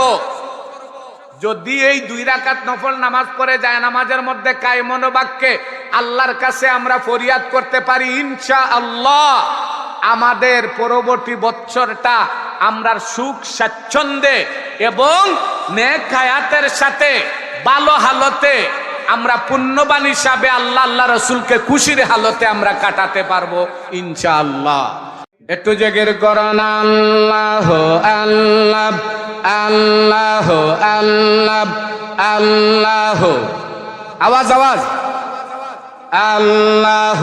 যদি এই 2 রাকাত নফল নামাজ পড়ে যায় নামাজের মধ্যে কায়েমন বাক্যে আল্লাহর কাছে আমরা ফরিয়াদ করতে পারি, ইনশাআল্লাহ আমাদের পরবর্তী বছরটা আমরা সুখ স্বাচ্ছন্দ্যে এবং নেক হায়াতের সাথে ভালো হালতে আমরা পুণ্যবান হিসাবে আল্লাহ আল্লাহ রাসূলকে খুশির হালতে আমরা কাটাতে পারবো ইনশাআল্লাহ। একটু জেগের করুন আল্লাহ আল্লাহ আল্লাহ আল্লাহ আল্লাহ। আওয়াজ আওয়াজ। আল্লাহ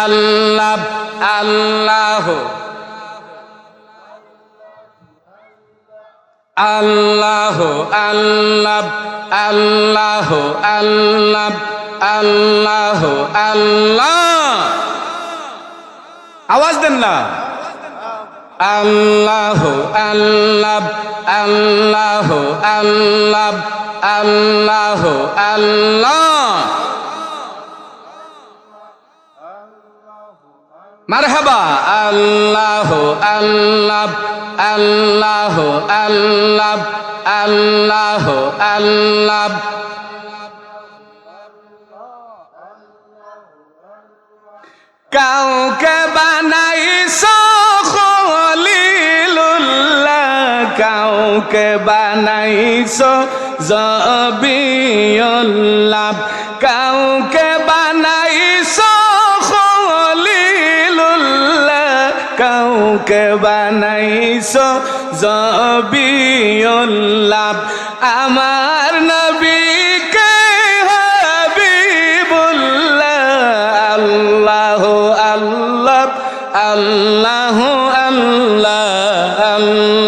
আল্লাহ আল্লাহ আল্লাহ আল্লাহ আল্লাহ আল্লাহ আল্লাহ আল্লাহ। আওয়াজ দেন না। আল্লাহ আল্লাহ আল্লাহ আল্লাহ আল্লাহ আল্লাহ। মারহাবা। আল্লাহ আল্লাহ আল্লাহ আল্লাহ আল্লাহ আল্লাহ। কাউকে বানাইছো খলিলুল্লাহ, কাউকে বানাইছো জবিউল্লাহ, কাউকে বানাইছো খলিলুল্লাহ, কাউকে বানাইছো জবিউল্লাহ। আমার নবীকে হাবিবুল্লাহ। আল্লাহ আল্লাহ আল্লাহ আল্লাহ।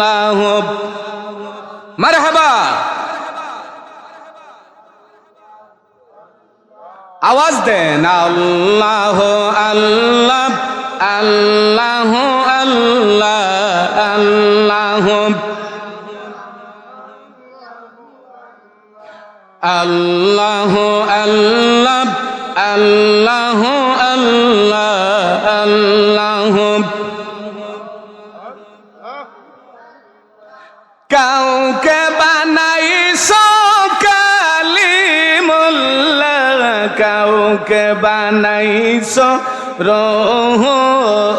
আওয়াজ দেন আল্লাহ আল্লাহ আল্লাহ আল্লাহ আল্লাহ আল্লাহ আল্লাহ আল্লাহ আল্লাহ আল্লাহ কাউকে বানাইছো কালিমুল্লাহ কাউকে বানাইছো রহুল্লাহ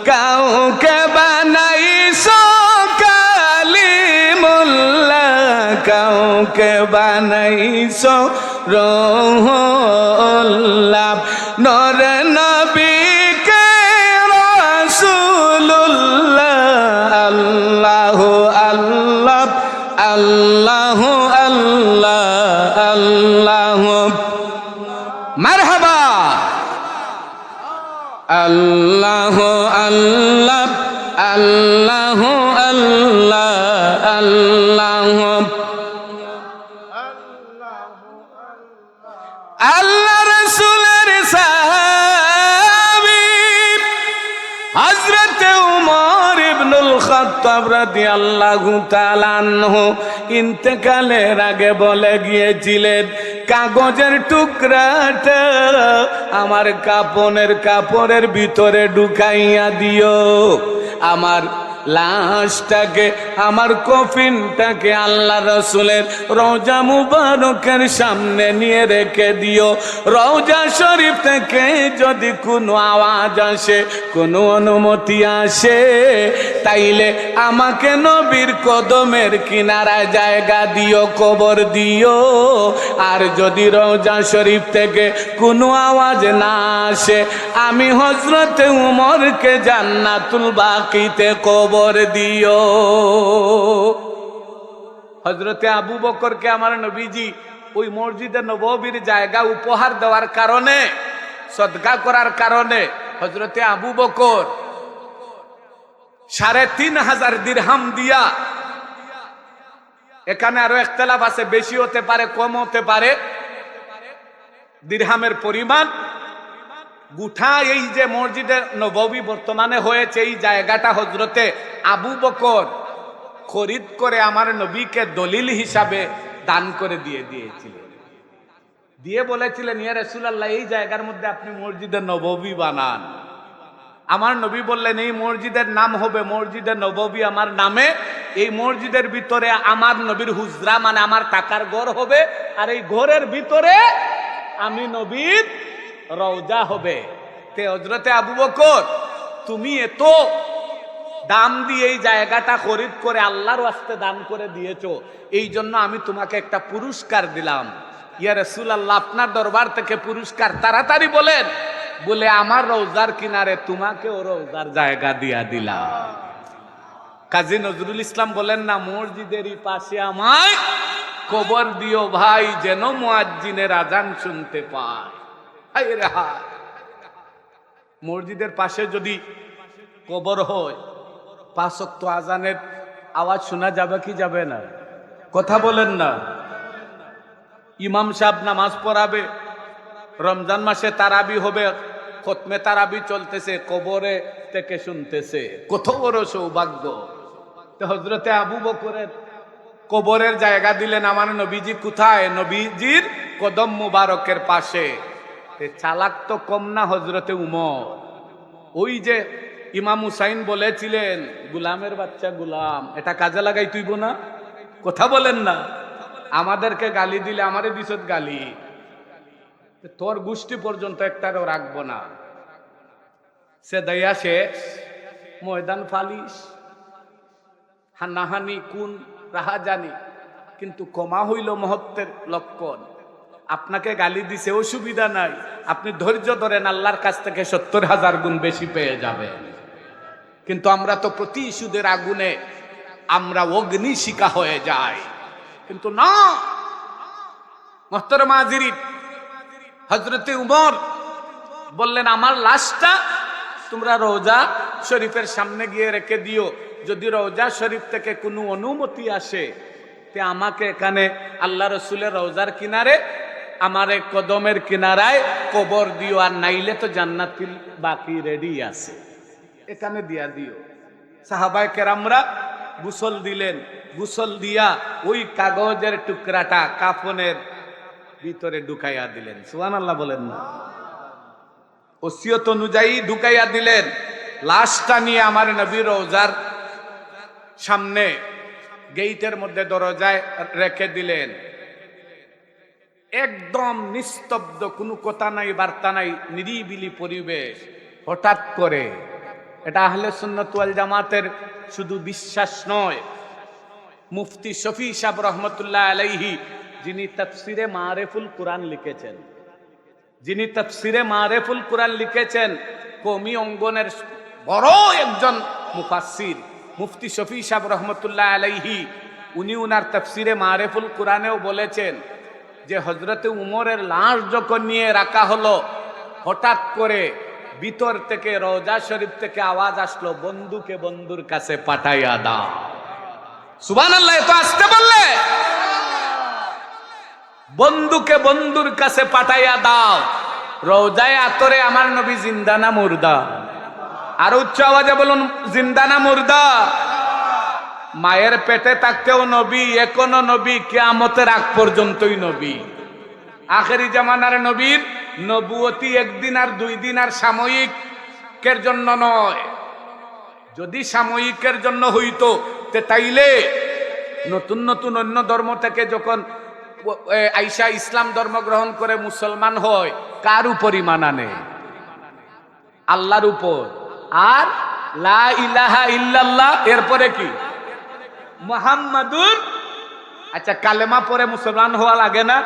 কাউকে বানাইছো কালিমুল্লাহ কাউকে বানাইছো রহুল্লাহ নর নবীকে রাসূলুল্লাহ আল্লাহ আল্লাহ আল্লাহ আল্লাহ আল্লাহ মারহাবা আল্লাহ আল্লাহ আল্লাহ আল্লাহ আল্লাহ আল্লাহ রাসূলের সাহাবী হযরত উমর ইবনুল খাত্তাব রাদিয়াল্লাহু তাআলা আনহু ইন্তেকালের আগে বলে গিয়েছিলেন কাগজের টুকরাটা আমার কাপড়ের ভিতরে ঢুকাইয়া দিও আমার লাশটাকে আমার কফিনটাকে আল্লাহ রসুলের রওজা মুবারকের সামনে নিয়ে রেখে দিও রওজা শরীফ থেকে যদি কোনো আওয়াজ আসে কোনো অনুমতি আসে তাইলে আমাকে নবীর কদমের কিনারায় জায়গা দিও কবর দিও আর যদি রওজা শরীফ থেকে কোনো আওয়াজ না আসে আমি হযরতে উমরকে জান্নাতুল বাকিতে কবর দিও হযরতে আবু বকরকে আমার নবীজি ওই মসজিদে নববীর জায়গা উপহার দেওয়ার কারণে সদকা করার কারণে হযরতে আবু বকর ৩,৫০০ দিরহাম দিয়া এখানে আরো ইখতিলাফ আছে বেশি হতে পারে কম হতে পারে দিরহামের পরিমাণ গুঠা এই যে মসজিদে নববী বর্তমানে হয়েছে এই জায়গাটা হযরতে আবু বকর খরিদ করে আমার নবীকে দলিল হিসাবে দান করে দিয়েছিলেন দিয়ে বলেছিলেন ইয়া রাসূলুল্লাহ এই জায়গার মধ্যে আপনি মসজিদে নববী বানান আমার নবী বললেন এই মসজিদের নাম হবে মসজিদে নববী আমার নামে এই মসজিদের ভিতরে আমার নবীর হুজরা মানে আমার টাকার ঘর হবে আর এই ঘরের ভিতরে আমি নবীর রওজা হবে তে হযরতে আবু বকর তুমি এত দাম দিয়ে এই জায়গাটা খরিদ করে আল্লাহর ওয়াস্তে দান করে দিয়েছো এই জন্য আমি তোমাকে একটা পুরস্কার দিলাম ইয়া রাসূলুল্লাহ আপনার দরবার থেকে পুরস্কার তাড়াতাড়ি বলেন বলে আমার রওজার কিনারে তোমাকেও রওজার জায়গা দিয়া দিলাম কাজী নজরুল ইসলাম বলেন না মসজিদেরই পাশে আমায় কবর দিও ভাই যেন মুয়াজ্জিনের আজান শুনতে পায় হায় রে হায় মসজিদের পাশে যদি কবর হয় ৫ ওয়াক্ত আজানের আওয়াজ শোনা যাবে কি যাবে না কথা বলেন না ইমাম সাহেব নামাজ পড়াবে রমজান মাসে তারাবি হবে খতমে তারাবি চলতেছে কবরে থেকে শুনতেছে কত বড় সৌভাগ্য তো হযরতে আবু বকরের কবরের জায়গা দিলেন আমার নবীজি কোথায় নবীজির কদম মুবারকের পাশে চালাক তো কম না হযরতে উমর ওই যে ইমাম হুসাইন বলেছিলেন গোলামের বাচ্চা গোলাম এটা কাজে লাগাই তুইব না কথা বলেন না আমাদেরকে গালি দিলে আমারে দিছত গালি তোর গোষ্ঠী পর্যন্ত একটারও রাখবো না সে দয়া শেষ ময়দান ফালিস হানাহানি কোন রাহা জানি কিন্তু কমা হইল মহত্বের লক্ষণ আপনাকে গালি দিছে অসুবিধা নাই আপনি ধৈর্য ধরেন আল্লাহর কাছ থেকে ৭০,০০০ গুণ বেশি পেয়ে যাবেন কিন্তু আমরা তো প্রতিশোধের আগুনে আমরা অগ্নিশিখা হয়ে যাই কিন্তু না মুহতারাম হাজিরিন হযরতে উমর বললেন আমার লাশটা তোমরা রওজা শরীফের সামনে গিয়ে রেখে দিও যদি রওজা শরীফ থেকে কোনো অনুমতি আসে তে আমাকে এখানে আল্লাহ রসুলের রওজার কিনারে আমারে কদমের কিনারায় কবর দিও, আর নাইলে তো জান্নাতুল বাকি রেডি আছে, এখানে দিয়া দিও। সাহাবায়ে কেরামরা গোসল দিলেন, গোসল দিয়া ওই কাগজের টুকরাটা কাফনের ভিতরে ঢুকাইয়া দিলেন। সুবহানাল্লাহ বলেন না? ওসিয়ত অনুযায়ী ঢুকাইয়া দিলেন। লাশটা নিয়ে আমার নবী রওজার সামনে গেইটের মধ্যে দরজায় রেখে দিলেন। একদম নিস্তব্ধ, কোনো কথা নাই, বার্তা নাই, নিরিবিলি পরিবেশ। হঠাৎ করে, এটা আহলে সুন্নাত ওয়াল জামাতের শুধু বিশ্বাস নয়, মুফতি শফি সাহেব রহমতুল্লাহ আলাইহি, যিনি তাফসিরে মারিফুল কুরআন লিখেছেন, কওমি অঙ্গনের বড় একজন মুফাসসির মুফতি শফি সাহেব রহমতুল্লাহ আলাইহি, উনি উনার তাফসিরে মারিফুল কুরআনেও বলেছেন যে হযরতে উমরের লাশ যখন নিয়ে রাখা হলো, হঠাৎ করে ভিতর থেকে, রওজা শরীফ থেকে আওয়াজ আসলো, বন্ধুকে বন্ধুর কাছে পাঠাইয়া দাও। সুবহানাল্লাহ, এত আসতে বললে, বন্ধুকে বন্ধুর কাছে পাঠাইয়া দাও। রওজায়ে আতরে আমার নবী জিন্দা না মুর্দা? আর উচ্চ আওয়াজে বলুন, জিন্দা না মুর্দা? মায়ের পেটে থাকতেও নবী, এখনো নবী, কিয়ামতের আগ পর্যন্তই নবী। আখেরি জামানার নবীর নবুয়তি একদিন আর 2 দিন আর সাময়িকের জন্য নয়। যদি সাময়িকের জন্য হইতো তাইলে নতুন নতুন অন্য ধর্ম থেকে যখন আইসা ইসলাম ধর্ম গ্রহণ করে মুসলমান হয়, কার উপর ঈমান আনে? আল্লাহর উপর। আর লা ইলাহা ইল্লাল্লাহ, এরপরে কি? মুহাম্মাদুর। আচ্ছা, কালেমা পরে মুসলমান হওয়া লাগে না?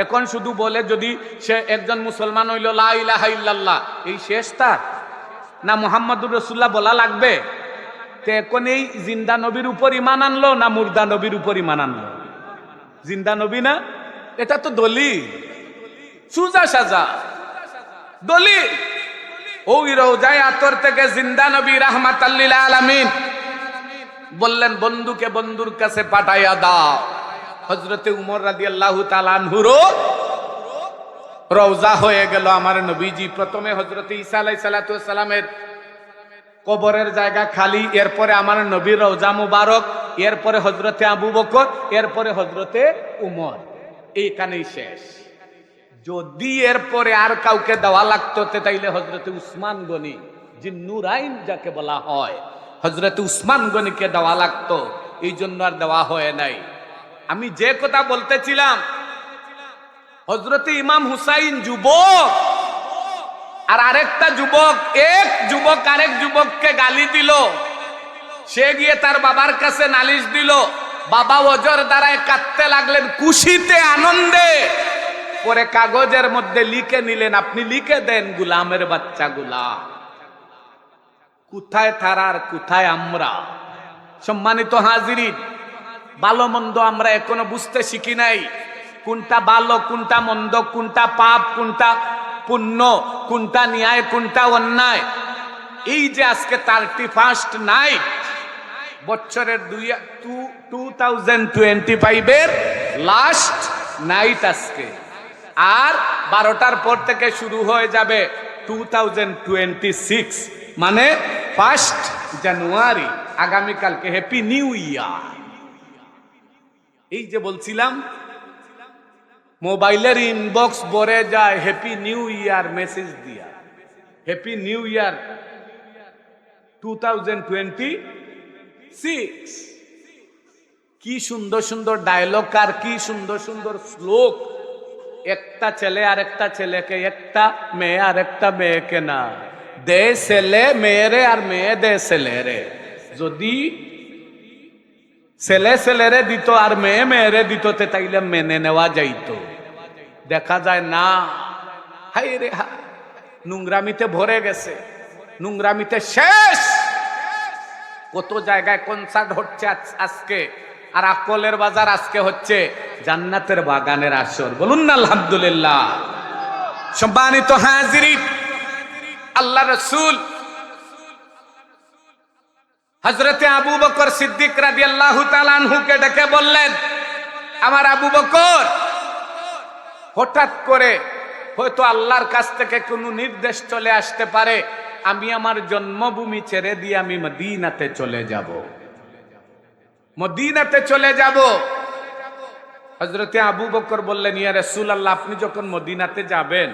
এখন শুধু বলে যদি সে একজন মুসলমান হইল লা ইলাহা ইল্লাল্লাহ, এই শেষ তার? না মুহাম্মাদুর রাসূলুল্লাহ বলা লাগবে? তো এখন এই জিন্দা নবীর উপর ঈমান আনলো না মুর্দা নবীর উপর ঈমান আনলো? জিন্দা নবী না? এটা তো দলিল, সুজা সাজা দলিল। ওই রওজায়ে আতর থেকে জিন্দা নবী রাহমাতাল লিল আলামিন বললেন, বন্ধুকে বন্ধুর কাছে পাঠাইয়া দাও। হযরতে উমর রাদিয়াল্লাহু তাআলা আনহুরও রওজা হয়ে গেল। আমার নবীজি প্রথমে হযরতে ঈসা আলাইহিস সালাতু ওয়াস সালামের কবরের জায়গা খালি, এরপরে আমার নবীর রওজা মুবারক, এরপরে হযরতে আবু বকর, এরপরে হযরতে উমর, এইখানেই শেষ। যদি এরপরে আর কাউকে দেওয়া লাগতো তাইলে হযরতে উসমান গনি, যিনি নূরাইন যাকে বলা হয়, হযরতে উসমান গনিকে দেওয়া লাগতো। এই জন্য আর দেওয়া হয় নাই। আমি যে কথা বলতেছিলাম, হযরতে ইমাম হুসাইন যুবক, আর আরেকটা যুবক, এক যুবক আরেক যুবককে গালি দিল, সে গিয়ে তার বাবার কাছে নালিশ দিল। বাবা ওজর দ্বারায় কাঁদতে লাগলেন, খুশিতে আনন্দে। পরে কাগজের মধ্যে লিখে নিলেন, আপনি লিখে দেন, গোলামের বাচ্চা গোলাম। কোথায় তারা আর কোথায় আমরা? সম্মানিত হাজিরিন, ভালো মন্দ আমরা এখনো বুঝতে শিখি নাই। কোনটা ভালো, কোনটা মন্দ, কোনটা পাপ, কোনটা পুণ্য, কোনটা ন্যায়, কোনটা অন্যায়। এই যে আজকে 31st নাইট, বছরের 2025 এর লাস্ট নাইট আজকে, আর 12টার পর থেকে শুরু হয়ে যাবে 2026, মানে 1 জানুয়ারি, আগামীকালকে হ্যাপি নিউ ইয়ার। এই যে বলছিলাম, মোবাইলের ইনবক্স ভরে যায় হ্যাপি নিউ ইয়ার মেসেজ দিয়া, হ্যাপি নিউ ইয়ার 2026। কি সুন্দর সুন্দর ডায়লগ আর কি সুন্দর সুন্দর শ্লোক। একটা ছেলে আর একটা ছেলেকে, একটা মেয়ে আর একটা মেয়েকে না, দে ছেলে মেয়েরে আর মেয়ে দে ছেলেরে। যদি ছেলে ছেলেরে দিত আর মেয়ে মেয়েরে দিত তাইলে মেনে নেওয়া যাইতো। দেখা যায় না, হাই রে হা, নোংরামিতে ভরে গেছে, নোংরামিতে শেষ। কত জায়গায় কনসার্ট হচ্ছে আজকে, আর আকলের বাজার আজকে হচ্ছে জান্নাতের বাগানের আসর। বলুন না আলহামদুলিল্লাহ। সম্মানিত হাজিরিন, আল্লাহ রাসূল হযরতে আবু বকর সিদ্দিক রাদিয়াল্লাহু তাআলা আনহুকে ডেকে বললেন, আমার আবু বকর, হঠাৎ করে হয়তো আল্লাহর কাছ থেকে কোনো নির্দেশ চলে আসতে পারে, আমি আমার জন্মভূমি ছেড়ে দিয়ে আমি মদিনাতে চলে যাব, মদিনাতে চলে যাব। হযরতে আবু বকর বললেন, ইয়া রাসূলুল্লাহ, আপনি যখন মদিনাতে যাবেন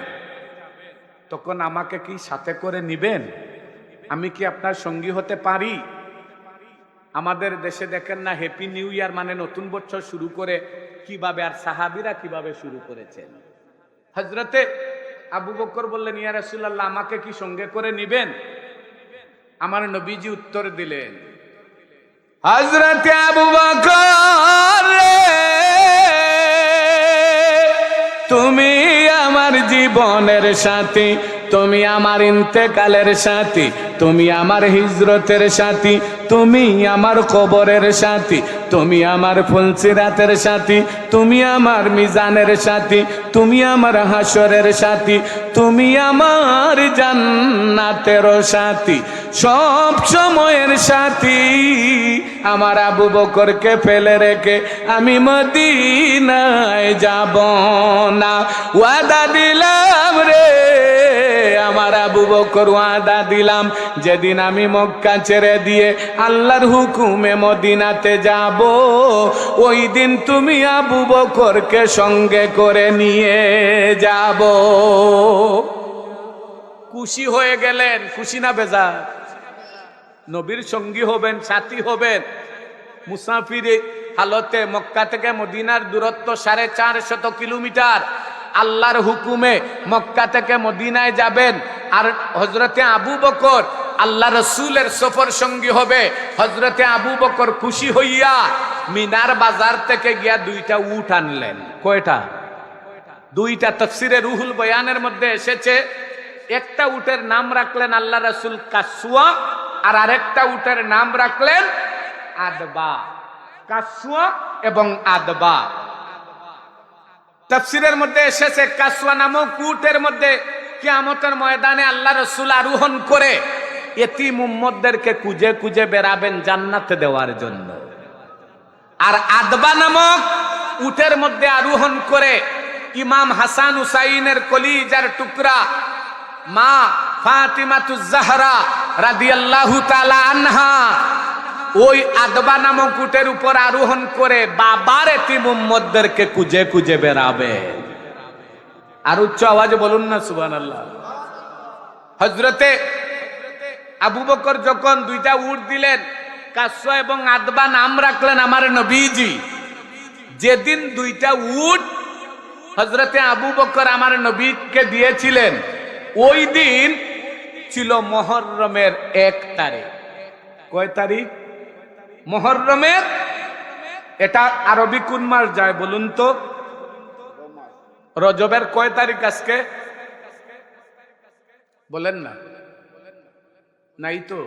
তখন আমাকে কি সাথে করে নিবেন? আমি কি আপনার সঙ্গী হতে পারি? আমাদের দেশে দেখেন না, হ্যাপি নিউ ইয়ার মানে নতুন বছর শুরু করে কিভাবে, আর সাহাবীরা কিভাবে শুরু করেছেন। হযরতে আবু বকর বললেন, ইয়া রাসূলুল্লাহ, আমাকে কি সঙ্গে করে নিবেন? আমার নবীজি উত্তর দিলেন, হযরতে আবু বকর, তুমি আমার জীবনের সাথী, তুমি আমার ইন্তেকালের সাথী, তুমি আমার হিজরতের সাথী, তুমি আমার কবরের সাথী, তুমি আমার ফুলসিরাতের সাথী, তুমি আমার মিজানের সাথী, তুমি আমার হাসরের সাথী, তুমি আমার জান্নাতের সাথী, সব সময়ের সাথী। আমার আবু বকরকে ফেলে রেখে আমি মদিনায় যাব না। ওয়াদা দিলাম রে আমার আবু বকর, ওয়াদা দিলাম, যেদিন আমি মক্কা ছেড়ে দিয়ে আল্লাহর হুকুমে মদিনাতে যাব, ওই দিন তুমি আবু বকরকে সঙ্গে করে নিয়ে যাব। খুশি হয়ে গেলেন, খুশি না বেজার? নবীর সঙ্গী হবেন, সাথী হবেন। মুসাফির হালতে মক্কা থেকে মদিনার দূরত্ব 450 কিলোমিটার। আল্লাহর হুকুমে মক্কা থেকে মদিনায় যাবেন, আর হযরতে আবু বকর আল্লাহ রসুলের সফর সঙ্গী হবে। হযরতে আবু বকর খুশি হইয়া মিনার বাজার থেকে গিয়া 2টা উট আনলেন। কয়টা? 2টা। তাফসিরে রুহুল বয়ানের মধ্যে এসেছে, একটা উটের নাম রাখলেন আল্লাহ রসুল কাসওয়া, আর আরেকটা উটের নাম রাখলেন আদবা। কাসওয়া এবং আদবা। তাফসিরের মধ্যে এসেছে, কাসওয়া নামক উটের মধ্যে কিয়ামতের ময়দানে আল্লাহ রসুল আরোহণ করে এতিম উম্মতদেরকে খুঁজে খুঁজে বেরাবেন জান্নাতে দেওয়ার জন্য। আর আদবা নামক উটের মধ্যে আরোহণ করে ইমাম হাসান হুসাইনের কলিজার টুকরা মা ফাতিমাতুজ জাহরা রাদিয়াল্লাহু তাআলা আনহা ওই আদবা নামক উটের উপর আরোহণ করে বাবার এতিম উম্মতদেরকে খুঁজে খুঁজে বেরাবে। আর উচ্চ আওয়াজে বলুন না সুবহানাল্লাহ। হযরতে আবু বকর যখন 2টা উট দিলেন, কাসওয়া এবং আদবা নাম রাখলেন আমার নবীজি। যেদিন 2টা উট হযরতে আবু বকর আমার নবীকে দিয়েছিলেন, ওই দিন ছিল মুহররমের 1 তারিখ। কয় তারিখ? মুহররমের। এটা আরবি কোন মাস যায় বলুন তো? রজবের কয় তারিখ আজকে? বলেন না। নাই তো,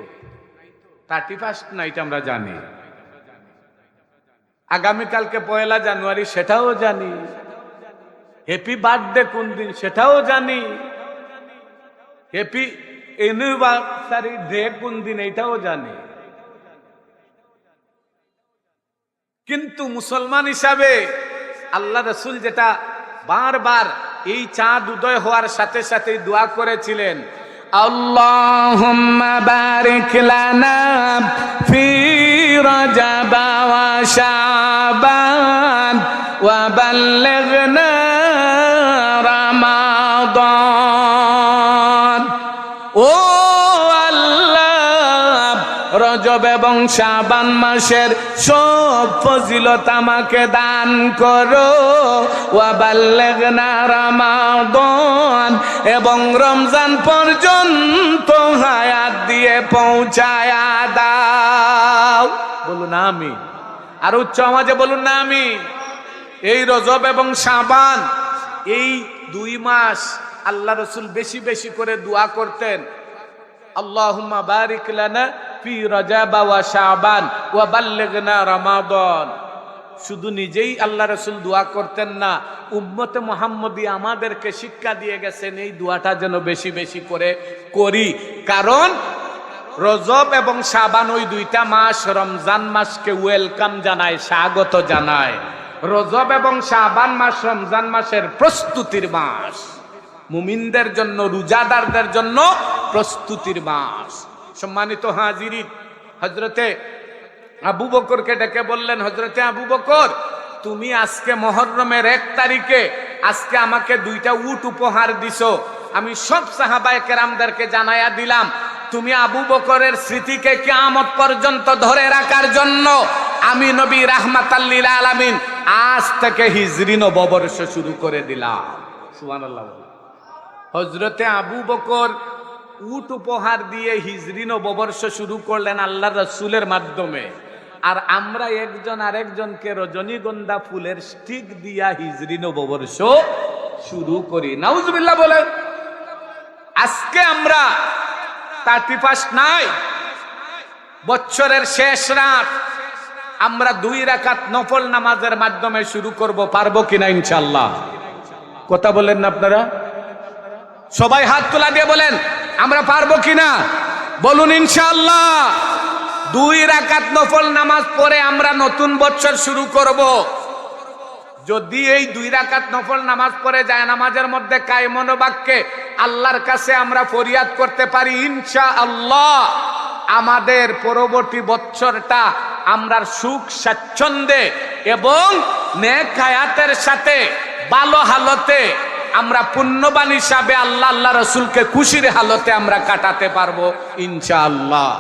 31 নাইট আমরা জানি। আগামীকালকে 1 জানুয়ারি, সেটাও জানি। হ্যাপি বার্থডে কোন দিন সেটাও জানি। হ্যাপি অ্যানিভার্সারি ডে কোন দিন এটাও জানি। কিন্তু মুসলমান হিসাবে আল্লাহ রাসূল যেটা বারবার এই চাঁদ উদয় হওয়ার সাথে সাথে দোয়া করেছিলেন, আল্লাহুম্মা বারিক লানা ফি রজব ওয়া শাবান ওয়া বাল্লিগনা রমাদান। ও আল্লাহ, রজব এবং শাবান মাসের সব ফজিলত আমাকে দান করো। ওয়া বাল্লিগনা রমাদান, এবং রমজান পর্যন্ত হায়াত দিয়ে পৌঁছায়া দাও। বলুন আমিন। আর উচ্চ আওয়াজে বলুন না আমিন। এই রজব এবং শাবান, এই 2 মাস আল্লাহ রাসূল বেশি বেশি করে দোয়া করতেন, আল্লাহুম্মা বারিক লানা ফি রজব ওয়া শাবান ওয়া বাল্লিগনা রমাদান। শুধু নিজেই আল্লাহ রাসূল দোয়া করতেন না, উম্মতে মুহাম্মদী আমাদেরকে শিক্ষা দিয়ে গেছেন এই দোয়াটা যেন বেশি বেশি করে করি। কারণ রজব এবং শাবান ওই 2টা মাস রমজান মাসকে ওয়েলকাম জানায়, স্বাগত জানায়। রজব এবং শাবান মাস রমজান মাসের প্রস্তুতির মাস, মুমিনদের জন্য, রোজাদারদের জন্য প্রস্তুতির মাস। সম্মানিত হাজিরিন, হযরতে আবু বকরকে ডেকে বললেন, হযরতে আবু বকর, তুমি আজকে মুহররমের 1 তারিখে আজকে আমাকে 2টা উট উপহার দিছো। আমি সব সাহাবায়ে কেরামদেরকে জানায়া দিলাম, তুমি আবু বকরের স্মৃতিকে কিয়ামত পর্যন্ত ধরে রাখার জন্য আমি নবী রাহমাতাল লিল আলামিন আজ থেকে হিজরি নববর্ষ শুরু করে দিলাম। সুবহানাল্লাহ। হযরতে আবু বকর উট উপহার দিয়ে হিজরি নববর্ষ শুরু করলেন আল্লাহর রাসূলের মাধ্যমে, আর আমরা একজন আরেকজনকে রজনীগন্ধা ফুলের স্টিক দিয়া হিজরি নববর্ষ শুরু করি। নাউজুবিল্লাহ বলেন। আজকে আমরা 31 নাই, বছরের শেষ রাত আমরা 2 রাকাত নফল নামাজের মাধ্যমে শুরু করব। পারবো কিনা ইনশাআল্লাহ? কথা বলেন না আপনারা? সবাই হাত তোলা দিয়ে বলেন আমরা পারবো কিনা, বলুন ইনশাআল্লাহ। 2 রাকাত নফল নামাজ পড়ে আমরা নতুন বছর শুরু করব। যদি এই 2 রাকাত নফল নামাজ পড়ে যায় নামাজের মধ্যে কায়েমন বাক্যে আল্লাহর কাছে আমরা ফরিয়াদ করতে পারি, ইনশাআল্লাহ আমাদের পরবর্তী বছরটা আমরা সুখ স্বাচ্ছন্দ্যে এবং নেক হায়াতের সাথে ভালো হালতে আমরা পুণ্যবান হিসাবে আল্লাহ রাসূলকে খুশির হালতে আমরা কাটাতে পারবো ইনশাআল্লাহ।